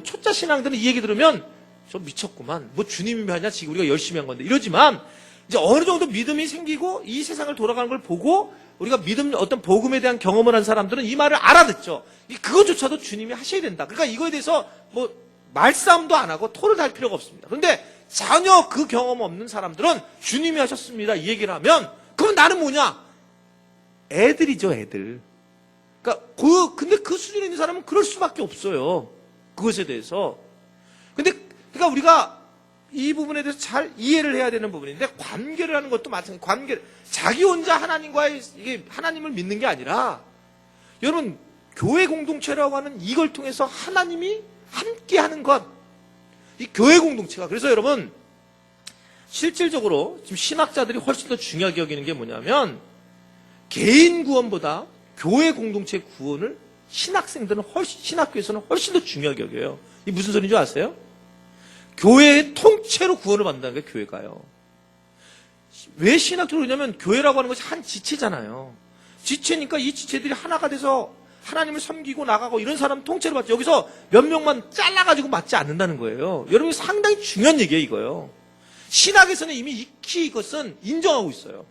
S1: 초짜 신앙들은 이 얘기 들으면 저 미쳤구만. 뭐 주님이 하냐 지금 우리가 열심히 한 건데 이러지만 이제 어느 정도 믿음이 생기고 이 세상을 돌아가는 걸 보고 우리가 어떤 복음에 대한 경험을 한 사람들은 이 말을 알아듣죠. 그것조차도 주님이 하셔야 된다. 그러니까 이거에 대해서 뭐 말싸움도 안 하고 토를 달 필요가 없습니다. 그런데 전혀 그 경험 없는 사람들은 주님이 하셨습니다. 이 얘기를 하면 그럼 나는 뭐냐? 애들이죠, 애들. 그러니까 근데 그 수준에 있는 사람은 그럴 수밖에 없어요. 그것에 대해서. 그러니까 우리가 이 부분에 대해서 잘 이해를 해야 되는 부분인데 관계를 하는 것도 마찬가지. 자기 혼자 하나님과의 이게 하나님을 믿는 게 아니라 여러분 교회 공동체라고 하는 이걸 통해서 하나님이 함께하는 것. 이 교회 공동체가 그래서 여러분 실질적으로 지금 신학자들이 훨씬 더 중요하게 여기는 게 뭐냐면 개인 구원보다 교회 공동체 구원을 신학교에서는 훨씬 더 중요하게 여겨요. 이 무슨 소리인 줄 아세요? 교회의 통째로 구원을 받는다는 게 교회가요. 왜 신학적으로 그러냐면 교회라고 하는 것이 한 지체잖아요. 지체니까 이 지체들이 하나가 돼서 하나님을 섬기고 나가고 이런 사람 통째로 받죠. 여기서 몇 명만 잘라가지고 맞지 않는다는 거예요. 여러분 상당히 중요한 얘기예요, 이거요. 신학에서는 이미 익히 이것은 인정하고 있어요.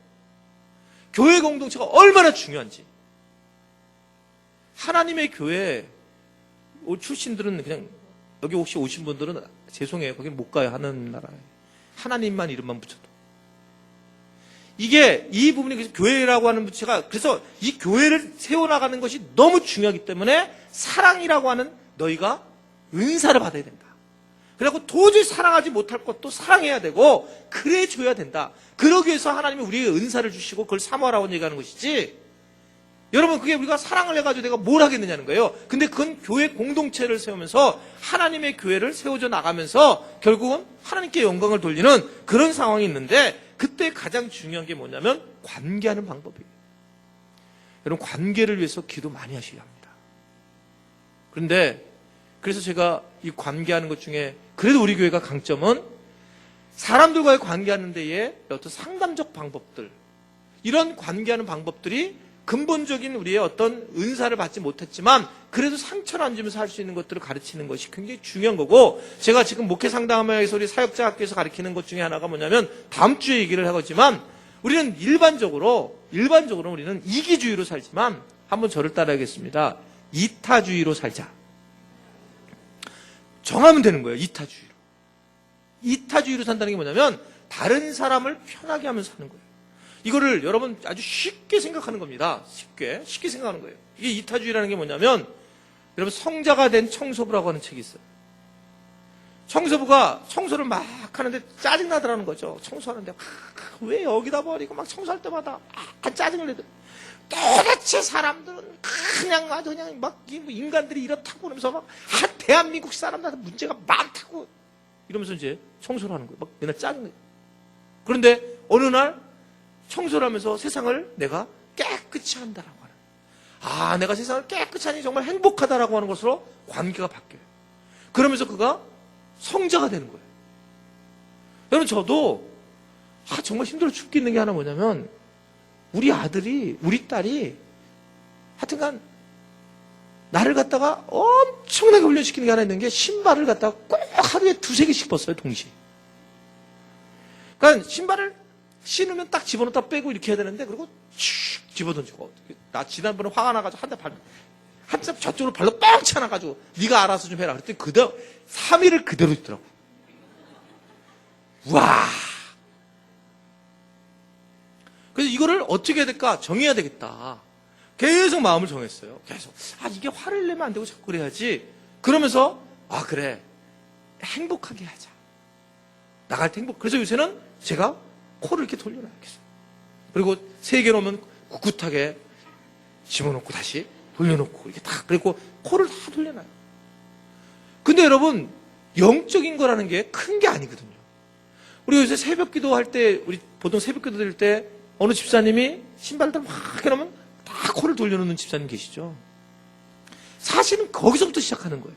S1: 교회 공동체가 얼마나 중요한지. 하나님의 교회 출신들은 그냥 여기 혹시 오신 분들은 죄송해요. 거긴 못 가요. 하는 나라에. 하나님만 이름만 붙여도. 이게 이 부분이 그래서 교회라고 하는 부채가 그래서 이 교회를 세워나가는 것이 너무 중요하기 때문에 사랑이라고 하는 너희가 은사를 받아야 된다. 그리고 도저히 사랑하지 못할 것도 사랑해야 되고 그래 줘야 된다. 그러기 위해서 하나님이 우리에게 은사를 주시고 그걸 사모하라고 얘기하는 것이지. 여러분 그게 우리가 사랑을 해가지고 내가 뭘 하겠느냐는 거예요. 근데 그건 교회 공동체를 세우면서 하나님의 교회를 세워져 나가면서 결국은 하나님께 영광을 돌리는 그런 상황이 있는데 그때 가장 중요한 게 뭐냐면 관계하는 방법이에요. 여러분 관계를 위해서 기도 많이 하셔야 합니다. 그런데 그래서 제가 이 관계하는 것 중에 그래도 우리 교회가 강점은 사람들과의 관계하는 데에 어떤 상담적 방법들 이런 관계하는 방법들이 근본적인 우리의 어떤 은사를 받지 못했지만 그래도 상처를 안 주면서 할 수 있는 것들을 가르치는 것이 굉장히 중요한 거고 제가 지금 목회 상담하면서 우리 사역자 학교에서 가르치는 것 중에 하나가 뭐냐면 다음 주에 얘기를 하겠지만 우리는 일반적으로 우리는 이기주의로 살지만 한번 저를 따라하겠습니다. 이타주의로 살자. 정하면 되는 거예요. 이타주의로. 이타주의로 산다는 게 뭐냐면 다른 사람을 편하게 하면서 사는 거예요. 이거를 여러분 아주 쉽게 생각하는 겁니다. 쉽게 생각하는 거예요. 이게 이타주의라는 게 뭐냐면 여러분 성자가 된 청소부라고 하는 책이 있어요. 청소부가 청소를 막 하는데 짜증나더라는 거죠. 청소하는데 왜 여기다 버리고 막 청소할 때마다 짜증을 내더라. 도대체 사람들은 그냥 아주 그냥 막 인간들이 이렇다고 그러면서 막 대한민국 사람들한테 문제가 많다고 이러면서 이제 청소를 하는 거예요. 막 맨날 짜증내. 그런데 어느 날 청소를 하면서 세상을 내가 깨끗이 한다라고 하는. 내가 세상을 깨끗이 하니 정말 행복하다라고 하는 것으로 관계가 바뀌어요. 그러면서 그가 성자가 되는 거예요. 여러분 저도 정말 힘들어 죽겠는 게 하나 뭐냐면 우리 아들이 우리 딸이 하여튼간 나를 갖다가 엄청나게 훈련시키는 게 하나 있는 게 신발을 갖다가 꼭 하루에 2-3개씩 벗어요 동시에. 그러니까 신발을 신으면 딱 집어넣다 빼고 이렇게 해야 되는데 그리고 슉 집어던지고 나 지난번에 화가 나가지고 한참 저쪽으로 발로 뻥 차나가지고 네가 알아서 좀 해라 그랬더니 그대로 3일을 그대로 있더라고. 와. 그래서 이거를 어떻게 해야 될까 정해야 되겠다. 계속 마음을 정했어요. 계속 이게 화를 내면 안 되고 자꾸 그래야지. 그러면서 그래 행복하게 하자. 나갈 때 행복. 그래서 요새는 제가 코를 이렇게 돌려놔요. 그리고 3개 놓으면 꿋꿋하게 집어넣고 다시 돌려놓고 이렇게 다 그리고 코를 다 돌려놔요. 근데 여러분 영적인 거라는 게 큰 게 아니거든요. 우리 요새 새벽 기도할 때 우리 보통 새벽 기도 드릴 때 어느 집사님이 신발들 막 해놓으면 다 코를 돌려놓는 집사님 계시죠. 사실은 거기서부터 시작하는 거예요.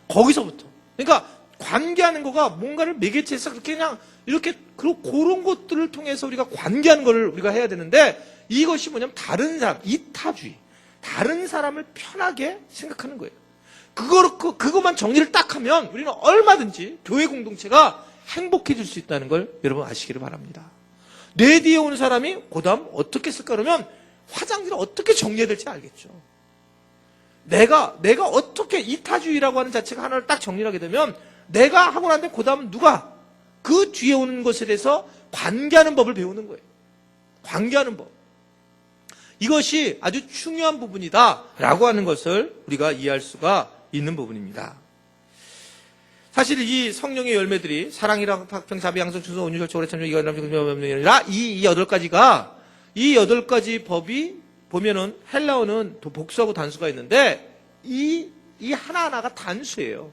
S1: 거기서부터. 그러니까 관계하는 거가 뭔가를 매개체해서 그렇게 그냥 이렇게 그런 것들을 통해서 우리가 관계하는 걸 우리가 해야 되는데 이것이 뭐냐면 다른 사람, 이타주의. 다른 사람을 편하게 생각하는 거예요. 그것만 정리를 딱 하면 우리는 얼마든지 교회 공동체가 행복해질 수 있다는 걸 여러분 아시기를 바랍니다. 내 뒤에 오는 사람이 그 다음 어떻게 쓸까 그러면 화장지를 어떻게 정리해야 될지 알겠죠. 내가 어떻게 이타주의라고 하는 자체가 하나를 딱 정리하게 되면 내가 하고 난데 그 다음은 누가 그 뒤에 오는 것에 대해서 관계하는 법을 배우는 거예요. 관계하는 법. 이것이 아주 중요한 부분이다라고 하는 것을 우리가 이해할 수가 있는 부분입니다. 사실 이 성령의 열매들이 사랑이랑 박평, 자비, 양성, 충성, 온유, 절제, 오래 참여, 이가 아니라 이 8가지가 이 8가지 법이 보면은 헬라어는 복수하고 단수가 있는데 이 하나하나가 단수예요.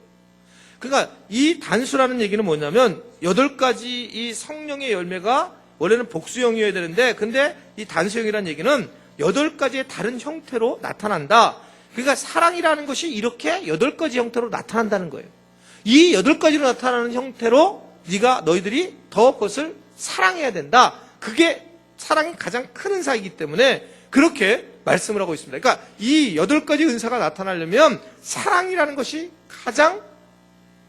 S1: 그러니까 이 단수라는 얘기는 뭐냐면 8가지 이 성령의 열매가 원래는 복수형이어야 되는데 근데 이 단수형이라는 얘기는 8가지의 다른 형태로 나타난다. 그러니까 사랑이라는 것이 이렇게 8가지 형태로 나타난다는 거예요. 이 8가지로 나타나는 형태로 너희들이 더 그것을 사랑해야 된다. 그게 사랑이 가장 큰 은사이기 때문에 그렇게 말씀을 하고 있습니다. 그러니까 이 8가지 은사가 나타나려면 사랑이라는 것이 가장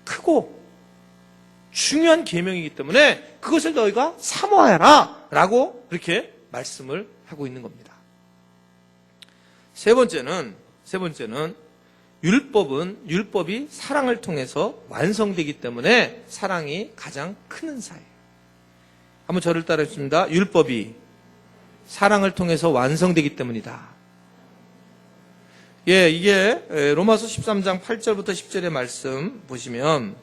S1: 크고 중요한 계명이기 때문에 그것을 너희가 사모하여라 라고 그렇게 말씀을 하고 있는 겁니다. 세 번째는 율법이 사랑을 통해서 완성되기 때문에 사랑이 가장 큰 은사예요. 한번 저를 따라 해주십니다. 율법이 사랑을 통해서 완성되기 때문이다. 예, 이게 로마서 13장 8절부터 10절의 말씀 보시면,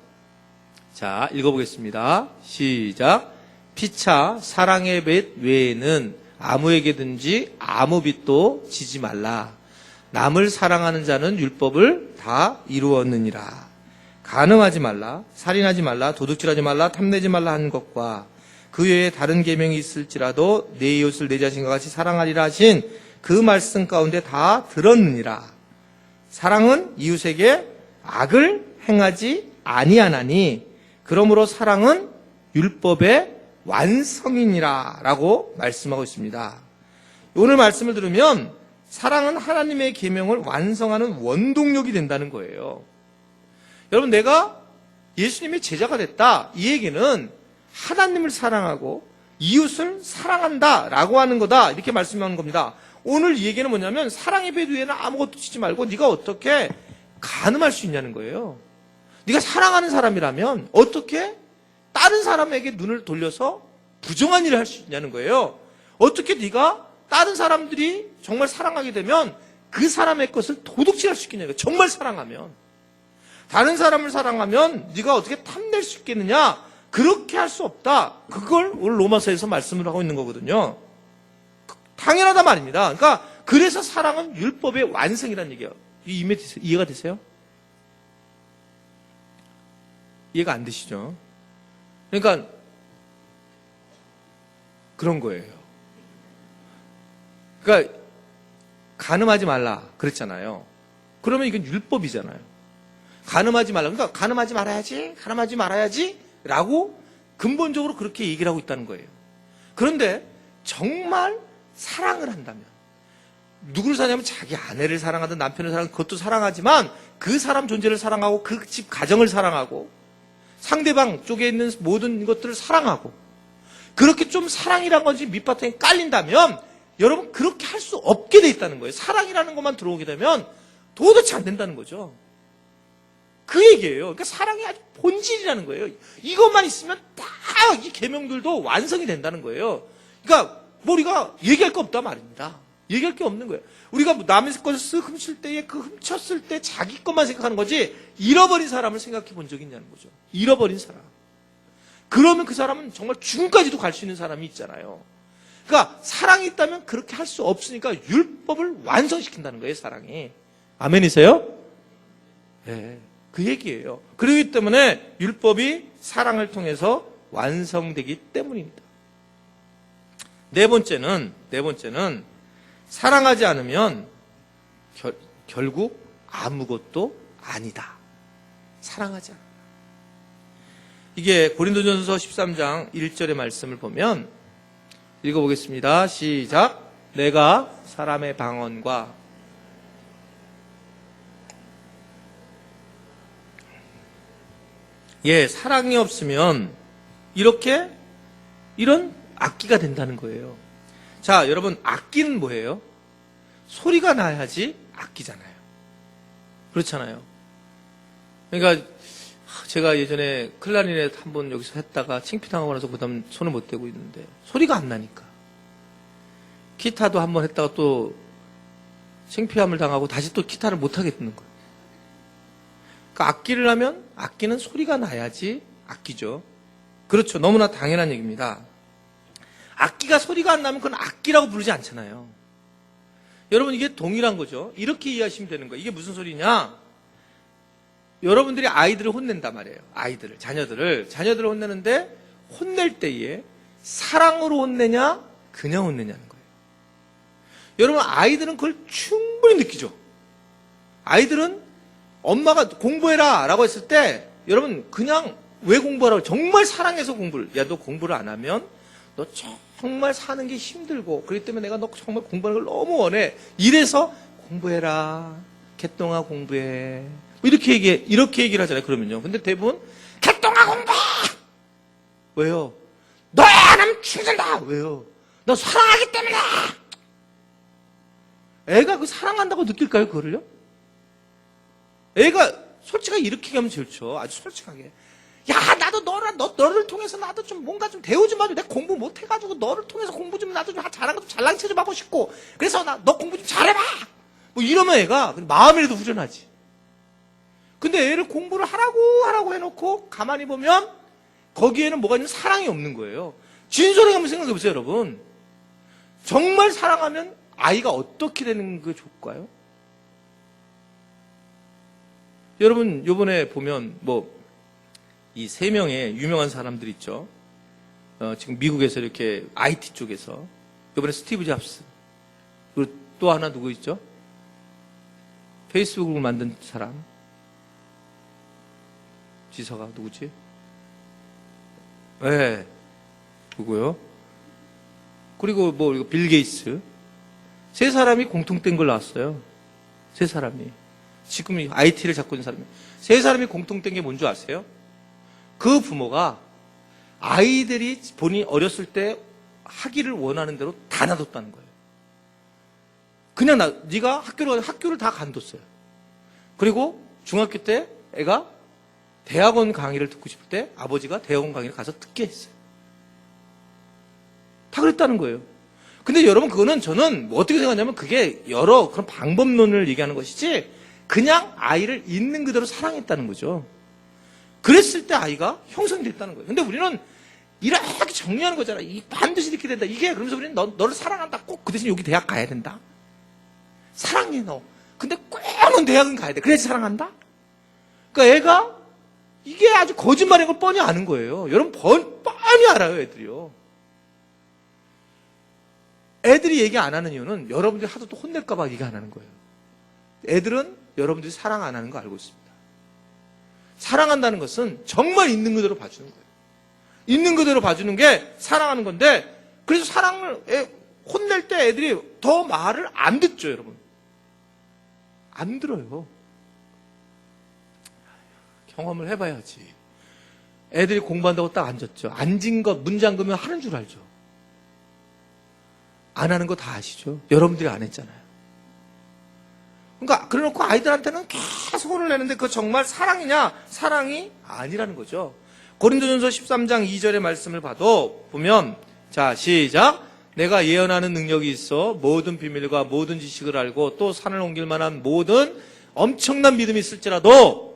S1: 자, 읽어보겠습니다. 시작. 피차 사랑의 빚 외에는 아무에게든지 아무 빚도 지지 말라. 남을 사랑하는 자는 율법을 다 이루었느니라. 간음하지 말라, 살인하지 말라, 도둑질하지 말라, 탐내지 말라 하는 것과 그 외에 다른 계명이 있을지라도 내 이웃을 내 자신과 같이 사랑하리라 하신 그 말씀 가운데 다 들었느니라. 사랑은 이웃에게 악을 행하지 아니하나니 그러므로 사랑은 율법의 완성이니라 라고 말씀하고 있습니다. 오늘 말씀을 들으면 사랑은 하나님의 계명을 완성하는 원동력이 된다는 거예요. 여러분, 내가 예수님의 제자가 됐다, 이 얘기는 하나님을 사랑하고 이웃을 사랑한다 라고 하는 거다, 이렇게 말씀하는 겁니다. 오늘 이 얘기는 뭐냐면 사랑의 배 위에는 아무것도 치지 말고 네가 어떻게 간음할 수 있냐는 거예요. 네가 사랑하는 사람이라면 어떻게 다른 사람에게 눈을 돌려서 부정한 일을 할 수 있냐는 거예요. 어떻게 네가 다른 사람들이 정말 사랑하게 되면 그 사람의 것을 도둑질할 수 있겠냐고요. 정말 사랑하면. 다른 사람을 사랑하면 네가 어떻게 탐낼 수 있겠느냐. 그렇게 할 수 없다. 그걸 오늘 로마서에서 말씀을 하고 있는 거거든요. 당연하다 말입니다. 그러니까 그래서 사랑은 율법의 완성이라는 얘기예요. 이해가 되세요? 이해가 안 되시죠? 그러니까 그런 거예요. 그러니까 간음하지 말라 그랬잖아요. 그러면 이건 율법이잖아요. 간음하지 말라. 그러니까 간음하지 말아야지 라고 근본적으로 그렇게 얘기를 하고 있다는 거예요. 그런데 정말 사랑을 한다면, 누구를 사랑하면 자기 아내를 사랑하든 남편을 사랑하든 그것도 사랑하지만 그 사람 존재를 사랑하고 그 집 가정을 사랑하고 상대방 쪽에 있는 모든 것들을 사랑하고, 그렇게 좀 사랑이란 건지 밑바탕에 깔린다면 여러분 그렇게 할 수 없게 돼 있다는 거예요. 사랑이라는 것만 들어오게 되면 도대체 안 된다는 거죠. 그 얘기예요. 그러니까 사랑이 아주 본질이라는 거예요. 이것만 있으면 다 이 계명들도 완성이 된다는 거예요. 그러니까 뭐 우리가 얘기할 거 없다 말입니다. 얘기할 게 없는 거예요. 우리가 남의 것을 쓱 훔칠 때에 그 훔쳤을 때 자기 것만 생각하는 거지, 잃어버린 사람을 생각해 본 적이 있냐는 거죠. 잃어버린 사람. 그러면 그 사람은 정말 죽음까지도 갈 수 있는 사람이 있잖아요. 그러니까 사랑이 있다면 그렇게 할 수 없으니까 율법을 완성시킨다는 거예요, 사랑이. 아멘이세요? 네, 그 얘기예요. 그렇기 때문에 율법이 사랑을 통해서 완성되기 때문입니다. 네 번째는 사랑하지 않으면 결국 아무것도 아니다. 사랑하지 않아. 이게 고린도전서 13장 1절의 말씀을 보면 읽어보겠습니다. 시작. 내가 사람의 방언과 사랑이 없으면 이런 악기가 된다는 거예요. 자, 여러분, 악기는 뭐예요? 소리가 나야지 악기잖아요. 그렇잖아요. 그러니까 제가 예전에 클라리넷 한번 여기서 했다가 창피당하고 나서 그 다음 손을 못 대고 있는데 소리가 안 나니까. 기타도 한번 했다가 또 창피함을 당하고 다시 또 기타를 못 하겠는 거예요. 그러니까 악기를 하면 악기는 소리가 나야지 악기죠. 그렇죠. 너무나 당연한 얘기입니다. 악기가 소리가 안 나면 그건 악기라고 부르지 않잖아요. 여러분, 이게 동일한 거죠. 이렇게 이해하시면 되는 거예요. 이게 무슨 소리냐? 여러분들이 아이들을 혼낸단 말이에요. 자녀들을 혼내는데 혼낼 때에 사랑으로 혼내냐 그냥 혼내냐는 거예요. 여러분, 아이들은 그걸 충분히 느끼죠. 아이들은 엄마가 공부해라 라고 했을 때 여러분 그냥 왜 공부하라고, 정말 사랑해서 공부를, 야, 너 공부를 안 하면 너 정말 사는 게 힘들고 그렇기 때문에 내가 너 정말 공부하는 걸 너무 원해. 이래서 공부해라. 개똥아 공부해. 이렇게 얘기를 하잖아요. 그러면요. 근데 대부분 개똥아 공부! 왜요? 너야 하나님 힘들다. 왜요? 너 사랑하기 때문에. 애가 그 사랑한다고 느낄까요, 그거를요? 애가 솔직하게 이렇게 하면 좋죠. 아주 솔직하게. 야, 나도 너를 통해서 나도 좀 뭔가 좀 대우 좀 하죠. 내가 공부 못 해가지고 너를 통해서 공부 좀 나도 좀 잘한 거 좀 잘랑체 좀 하고 싶고. 그래서 너 공부 좀 잘해봐. 뭐 이러면 애가 마음이라도 후련하지. 근데 애를 공부를 하라고 해놓고 가만히 보면 거기에는 뭐가 있는 사랑이 없는 거예요. 진솔하게 한번 생각해 보세요, 여러분. 정말 사랑하면 아이가 어떻게 되는 게 좋을까요? 여러분, 요번에 보면 이 3명의 유명한 사람들 있죠. 지금 미국에서 이렇게 IT 쪽에서 요번에 스티브 잡스, 그리고 또 하나 누구 있죠? 페이스북을 만든 사람, 지서가 누구지? 네, 누구요? 그리고 빌 게이츠. 3사람이 공통된 걸 나왔어요. 3사람이. 지금 IT를 잡고 있는 사람이. 3사람이 공통된 게 뭔지 아세요? 그 부모가 아이들이 본인이 어렸을 때 하기를 원하는 대로 다 놔뒀다는 거예요. 그냥 네가 학교를 다 간뒀어요. 그리고 중학교 때 애가 대학원 강의를 듣고 싶을 때 아버지가 대학원 강의를 가서 듣게 했어요. 다 그랬다는 거예요. 근데 여러분, 그거는 저는 어떻게 생각하냐면 그게 여러 그런 방법론을 얘기하는 것이지 그냥 아이를 있는 그대로 사랑했다는 거죠. 그랬을 때 아이가 형성이 됐다는 거예요. 근데 우리는 이렇게 정리하는 거잖아. 반드시 이렇게 된다. 이게 그러면서 우리는 너를 사랑한다. 꼭 그 대신 여기 대학 가야 된다. 사랑해 너. 근데 꼭 넌 대학은 가야 돼. 그래야지 사랑한다? 그러니까 애가 이게 아주 거짓말인 걸 뻔히 아는 거예요. 여러분 뻔히 알아요, 애들이요. 애들이 얘기 안 하는 이유는 여러분들이 하도 또 혼낼까봐 얘기 안 하는 거예요. 애들은 여러분들이 사랑 안 하는 거 알고 있습니다. 사랑한다는 것은 정말 있는 그대로 봐주는 거예요. 있는 그대로 봐주는 게 사랑하는 건데, 그래서 사랑을 혼낼 때 애들이 더 말을 안 듣죠, 여러분. 안 들어요. 경험을 해봐야지. 애들이 공부한다고 딱 앉았죠. 앉은 것, 문 잠그면 하는 줄 알죠. 안 하는 거 다 아시죠? 여러분들이 안 했잖아요. 그러니까 그래놓고 아이들한테는 계속 혼을 내는데 그거 정말 사랑이냐? 사랑이 아니라는 거죠. 고린도전서 13장 2절의 말씀을 봐도 보면, 자, 시작. 내가 예언하는 능력이 있어 모든 비밀과 모든 지식을 알고 또 산을 옮길 만한 모든 엄청난 믿음이 있을지라도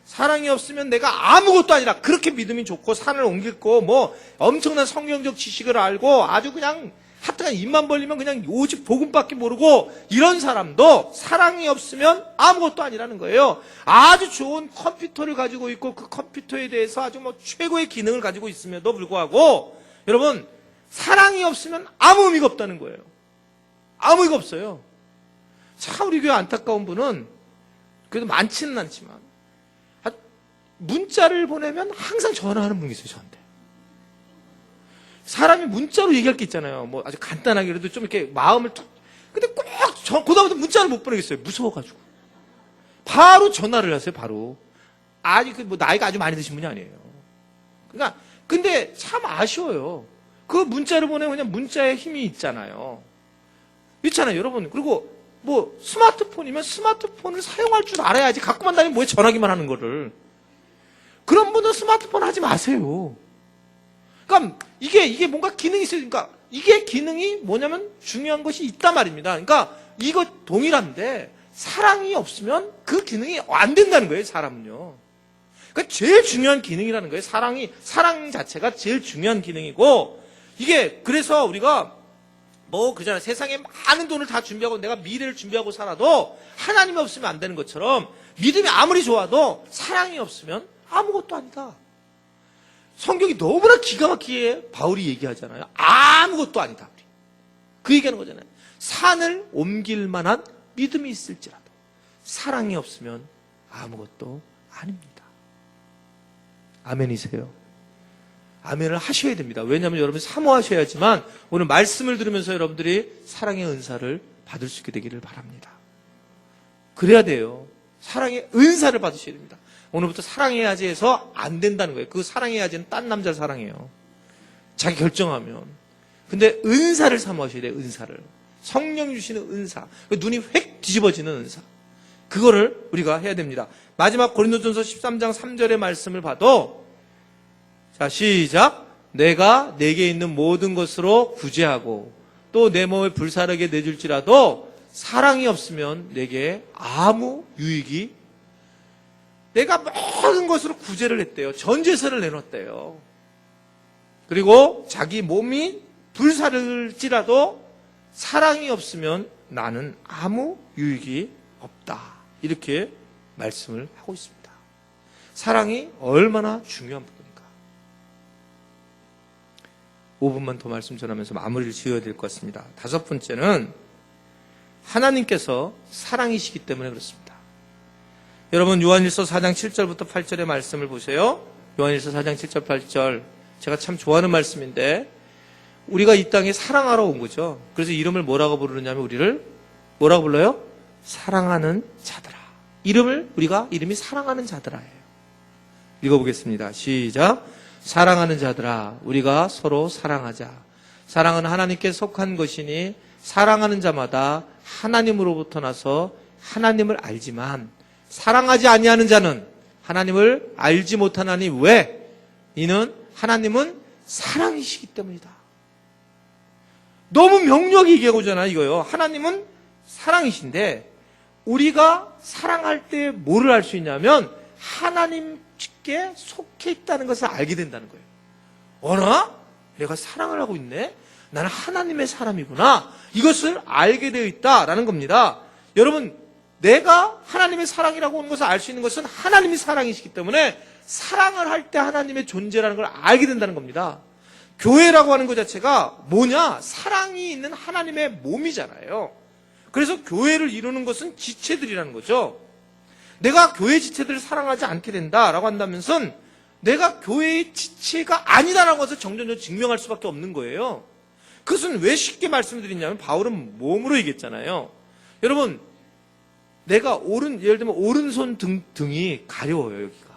S1: 사랑이 없으면 내가 아무것도 아니라, 그렇게 믿음이 좋고 산을 옮길 거 엄청난 성경적 지식을 알고 아주 그냥 하여튼 입만 벌리면 그냥 오직 복음밖에 모르고 이런 사람도 사랑이 없으면 아무것도 아니라는 거예요. 아주 좋은 컴퓨터를 가지고 있고 그 컴퓨터에 대해서 아주 최고의 기능을 가지고 있음에도 불구하고 여러분, 사랑이 없으면 아무 의미가 없다는 거예요. 아무 의미가 없어요. 참 우리 교회 안타까운 분은 그래도 많지는 않지만 문자를 보내면 항상 전화하는 분이 있어요, 저한테. 사람이 문자로 얘기할 게 있잖아요. 아주 간단하게라도 좀 이렇게 마음을 근데 꼭 그다음부터 문자를 못 보내겠어요. 무서워가지고. 바로 전화를 하세요, 바로. 아니, 나이가 아주 많이 드신 분이 아니에요. 그러니까, 근데 참 아쉬워요. 그 문자를 보내면 그냥 문자에 힘이 있잖아요. 있잖아요, 여러분. 그리고 스마트폰이면 스마트폰을 사용할 줄 알아야지. 갖고만 다니면 뭐에 전화기만 하는 거를. 그런 분은 스마트폰 하지 마세요. 그러니까 이게 뭔가 기능이 있어요. 그러니까 이게 기능이 뭐냐면 중요한 것이 있단 말입니다. 그러니까 이거 동일한데 사랑이 없으면 그 기능이 안 된다는 거예요, 사람은요. 그러니까 제일 중요한 기능이라는 거예요. 사랑 자체가 제일 중요한 기능이고, 이게 그래서 우리가 그잖아요. 세상에 많은 돈을 다 준비하고 내가 미래를 준비하고 살아도 하나님이 없으면 안 되는 것처럼 믿음이 아무리 좋아도 사랑이 없으면 아무것도 아니다. 성경이 너무나 기가 막히게 바울이 얘기하잖아요. 아무것도 아니다. 그 얘기하는 거잖아요. 산을 옮길 만한 믿음이 있을지라도 사랑이 없으면 아무것도 아닙니다. 아멘이세요? 아멘을 하셔야 됩니다. 왜냐하면 여러분이 사모하셔야지만 오늘 말씀을 들으면서 여러분들이 사랑의 은사를 받을 수 있게 되기를 바랍니다. 그래야 돼요. 사랑의 은사를 받으셔야 됩니다. 오늘부터 사랑해야지 해서 안 된다는 거예요. 그 사랑해야지는 딴 남자를 사랑해요. 자기 결정하면. 근데 은사를 사모하셔야 돼요. 은사를. 성령 주시는 은사. 눈이 획 뒤집어지는 은사. 그거를 우리가 해야 됩니다. 마지막 고린도전서 13장 3절의 말씀을 봐도, 자, 시작. 내가 내게 있는 모든 것으로 구제하고 또 내 몸을 불사르게 내줄지라도 사랑이 없으면 내게 아무 유익이, 내가 모든 것으로 구제를 했대요. 전 재산을 내놓았대요. 그리고 자기 몸이 불사를지라도 사랑이 없으면 나는 아무 유익이 없다. 이렇게 말씀을 하고 있습니다. 사랑이 얼마나 중요한 부분인가. 5분만 더 말씀 전하면서 마무리를 지어야 될 것 같습니다. 5번째는 하나님께서 사랑이시기 때문에 그렇습니다. 여러분 요한일서 4장 7절부터 8절의 말씀을 보세요. 요한일서 4장 7절 8절 제가 참 좋아하는 말씀인데, 우리가 이 땅에 사랑하러 온 거죠. 그래서 이름을 뭐라고 부르느냐면 우리를 뭐라고 불러요? 사랑하는 자들아. 이름이 사랑하는 자들아예요. 읽어보겠습니다. 시작. 사랑하는 자들아, 우리가 서로 사랑하자. 사랑은 하나님께 속한 것이니 사랑하는 자마다 하나님으로부터 나서 하나님을 알지만 사랑하지 아니하는 자는 하나님을 알지 못하나니 왜? 이는 하나님은 사랑이시기 때문이다. 너무 명료하게 얘기하고자 하나 이거요. 하나님은 사랑이신데 우리가 사랑할 때 뭐를 알 수 있냐면 하나님께 속해 있다는 것을 알게 된다는 거예요. 어라? 내가 사랑을 하고 있네? 나는 하나님의 사람이구나. 이것을 알게 되어 있다라는 겁니다. 여러분, 내가 하나님의 사랑이라고 하는 것을 알 수 있는 것은 하나님이 사랑이시기 때문에 사랑을 할 때 하나님의 존재라는 걸 알게 된다는 겁니다. 교회라고 하는 것 자체가 뭐냐? 사랑이 있는 하나님의 몸이잖아요. 그래서 교회를 이루는 것은 지체들이라는 거죠. 내가 교회 지체들을 사랑하지 않게 된다라고 한다면서 내가 교회의 지체가 아니다라는 것을 정전적으로 증명할 수밖에 없는 거예요. 그것은 왜 쉽게 말씀드리냐면 바울은 몸으로 얘기했잖아요. 여러분, 내가 예를 들면 오른손 등이 가려워요, 여기가.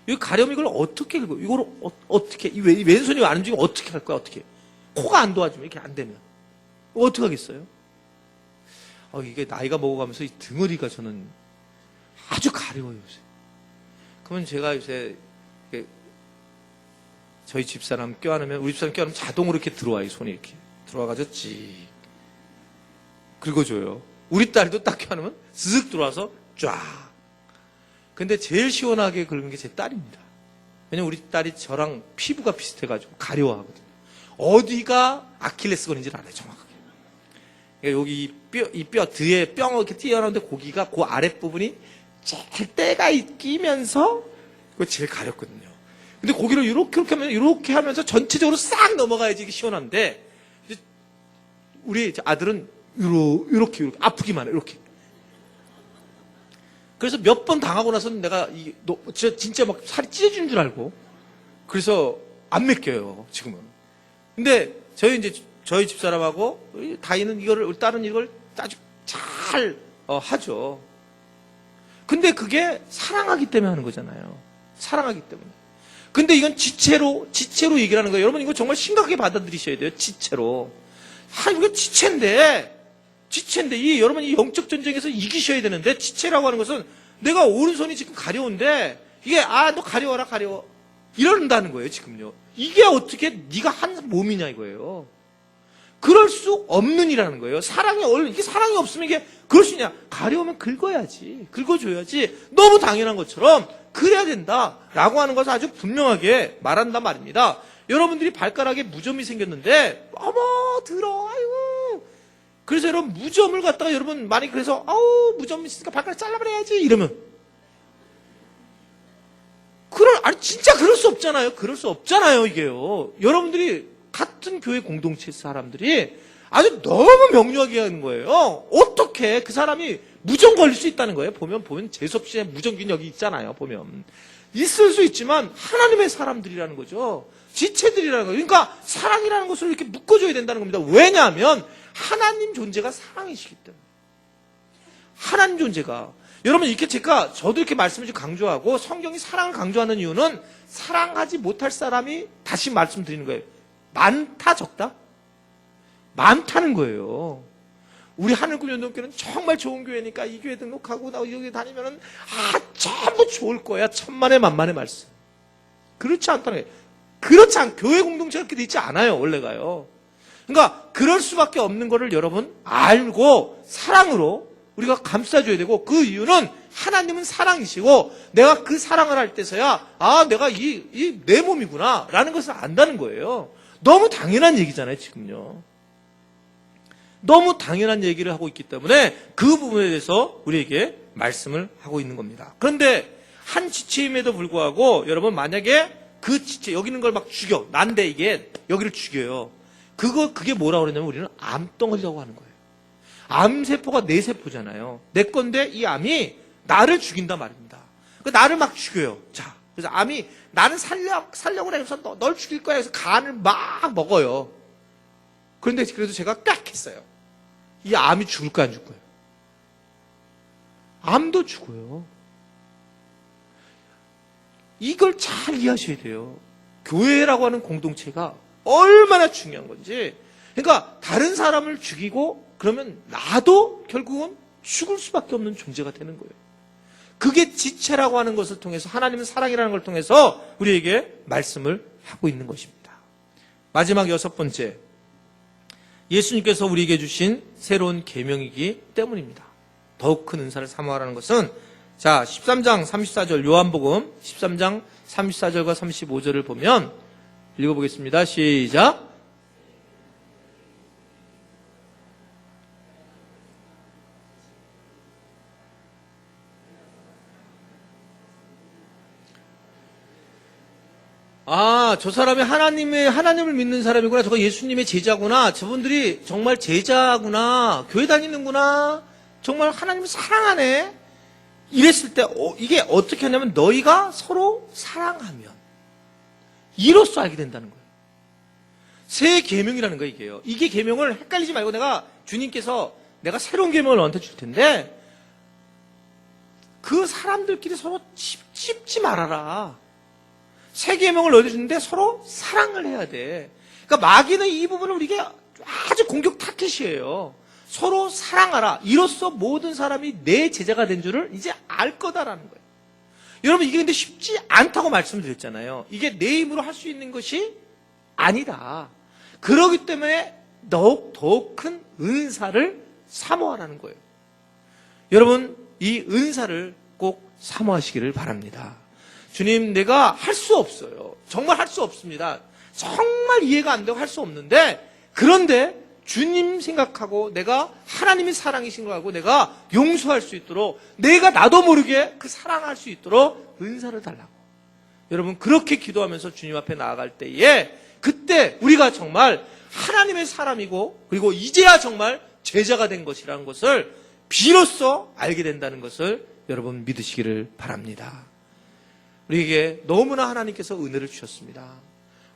S1: 여기 가려면 이걸 어떻게 읽어? 이걸 어떻게, 왼손이 안 움직이면 어떻게 할 거야, 어떻게? 코가 안 도와주면, 이렇게 안 되면. 어떻게 하겠어요? 이게 나이가 먹어가면서 이 등허리가 저는 아주 가려워요, 요새. 그러면 제가 요새, 저희 집사람 껴안으면, 우리 집사람 껴안으면 자동으로 이렇게 들어와요, 손이 이렇게. 들어와가지고 찌. 긁어줘요. 우리 딸도 딱 껴안으면 쓱 들어와서 쫙. 근데 제일 시원하게 긁은 게 제 딸입니다. 왜냐면 우리 딸이 저랑 피부가 비슷해가지고 가려워하거든요. 어디가 아킬레스건인지를 알아요, 정확하게. 그러니까 여기 이 뼈, 뒤에 뼈가 이렇게 튀어나오는데 고기가 그 아랫부분이 제일 때가 끼면서 그거 제일 가렵거든요. 근데 고기를 이렇게 하면서 전체적으로 싹 넘어가야지 이게 시원한데, 우리 아들은 이렇게 아프기만 해, 이렇게. 그래서 몇 번 당하고 나서는 내가 진짜 막 살이 찢어지는 줄 알고, 그래서 안 맡겨요, 지금은. 근데 저희 집사람하고 다이는 우리 딸은 이걸 아주 잘 하죠. 근데 그게 사랑하기 때문에 하는 거잖아요. 사랑하기 때문에. 근데 이건 지체로 얘기를 하는 거예요. 여러분, 이거 정말 심각하게 받아들이셔야 돼요. 지체로. 이거 지체인데, 여러분, 이 영적 전쟁에서 이기셔야 되는데, 지체라고 하는 것은 내가 오른손이 지금 가려운데, 이게, 너 가려워라, 가려워. 이런다는 거예요, 지금요. 이게 어떻게 네가 한 몸이냐, 이거예요. 그럴 수 없는 이라는 거예요. 이게 사랑이 없으면 이게, 그럴 수 있냐. 가려우면 긁어야지. 긁어줘야지. 너무 당연한 것처럼, 그래야 된다. 라고 하는 것을 아주 분명하게 말한단 말입니다. 여러분들이 발가락에 무좀이 생겼는데, 어머, 아이고. 그래서 여러분, 무좀을 갖다가 여러분, 많이 그래서, 무좀 있으니까 발가락 잘라버려야지. 이러면. 진짜 그럴 수 없잖아요. 그럴 수 없잖아요, 이게요. 여러분들이, 같은 교회 공동체 사람들이 아주 너무 명료하게 하는 거예요. 어떻게 그 사람이 무좀 걸릴 수 있다는 거예요. 보면 재수없이 무정균 여기 있잖아요. 보면. 있을 수 있지만, 하나님의 사람들이라는 거죠. 지체들이라는 거예요. 그러니까 사랑이라는 것을 이렇게 묶어줘야 된다는 겁니다. 왜냐하면 하나님 존재가 사랑이시기 때문에. 하나님 존재가. 여러분 이렇게 저도 이렇게 말씀을 좀 강조하고 성경이 사랑을 강조하는 이유는 사랑하지 못할 사람이 다시 말씀드리는 거예요. 많다 적다? 많다는 거예요. 우리 하늘군연동교는 정말 좋은 교회니까 이 교회 등록하고 나 여기 다니면은 전부 좋을 거야. 천만의 만만의 말씀. 그렇지 않다는 거예요. 그렇지 않 교회 공동체가 그렇게 되지 않아요. 원래가요. 그러니까 그럴 수밖에 없는 거를 여러분 알고 사랑으로 우리가 감싸줘야 되고, 그 이유는 하나님은 사랑이시고 내가 그 사랑을 할 때서야 내가 내 몸이구나 라는 것을 안다는 거예요. 너무 당연한 얘기잖아요. 지금요. 너무 당연한 얘기를 하고 있기 때문에 그 부분에 대해서 우리에게 말씀을 하고 있는 겁니다. 그런데 한 지체임에도 불구하고 여러분 만약에 그 지체 여기 있는 걸 막 죽여, 난데 이게 여기를 죽여요. 그게 뭐라고 그러냐면 우리는 암덩어리라고 하는 거예요. 암세포가 내 세포잖아요. 내 건데 이 암이 나를 죽인단 말입니다. 나를 막 죽여요. 자, 그래서 암이 나는 살려고 해서 널 죽일 거야 해서 간을 막 먹어요. 그런데 그래도 제가 딱 했어요. 이 암이 죽을 거야 안 죽을 거예요? 암도 죽어요. 이걸 잘 이해하셔야 돼요. 교회라고 하는 공동체가 얼마나 중요한 건지. 그러니까 다른 사람을 죽이고 그러면 나도 결국은 죽을 수밖에 없는 존재가 되는 거예요. 그게 지체라고 하는 것을 통해서 하나님은 사랑이라는 걸 통해서 우리에게 말씀을 하고 있는 것입니다. 마지막 6번째, 예수님께서 우리에게 주신 새로운 계명이기 때문입니다. 더욱 큰 은사를 사모하라는 것은, 자 13장 34절 요한복음 13장 34절과 35절을 보면 읽어보겠습니다. 시작. 저 사람이 하나님을 믿는 사람이구나. 저거 예수님의 제자구나. 저분들이 정말 제자구나. 교회 다니는구나. 정말 하나님을 사랑하네. 이랬을 때, 이게 어떻게 하냐면 너희가 서로 사랑하면. 이로써 알게 된다는 거예요. 새 계명이라는 거예요, 이게요. 이게 계명을 헷갈리지 말고 주님께서 내가 새로운 계명을 너한테 줄 텐데, 그 사람들끼리 서로 찝지 말아라. 새 계명을 너희들 주는데 서로 사랑을 해야 돼. 그러니까 마귀는 이 부분을 우리에게 아주 공격 타켓이에요. 서로 사랑하라. 이로써 모든 사람이 내 제자가 된 줄을 이제 알 거다라는 거예요. 여러분 이게 근데 쉽지 않다고 말씀드렸잖아요. 이게 내 힘으로 할 수 있는 것이 아니다. 그렇기 때문에 더욱 큰 은사를 사모하라는 거예요. 여러분 이 은사를 꼭 사모하시기를 바랍니다. 주님, 내가 할 수 없어요. 정말 할 수 없습니다. 정말 이해가 안 되고 할 수 없는데, 그런데 주님 생각하고 내가 하나님의 사랑이신 걸 알고 내가 용서할 수 있도록, 내가 나도 모르게 그 사랑할 수 있도록 은사를 달라고. 여러분 그렇게 기도하면서 주님 앞에 나아갈 때에, 그때 우리가 정말 하나님의 사람이고 그리고 이제야 정말 제자가 된 것이라는 것을 비로소 알게 된다는 것을 여러분 믿으시기를 바랍니다. 우리에게 너무나 하나님께서 은혜를 주셨습니다.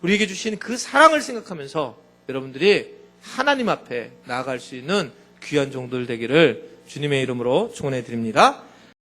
S1: 우리에게 주신 그 사랑을 생각하면서 여러분들이 하나님 앞에 나아갈 수 있는 귀한 종들 되기를 주님의 이름으로 축원해 드립니다.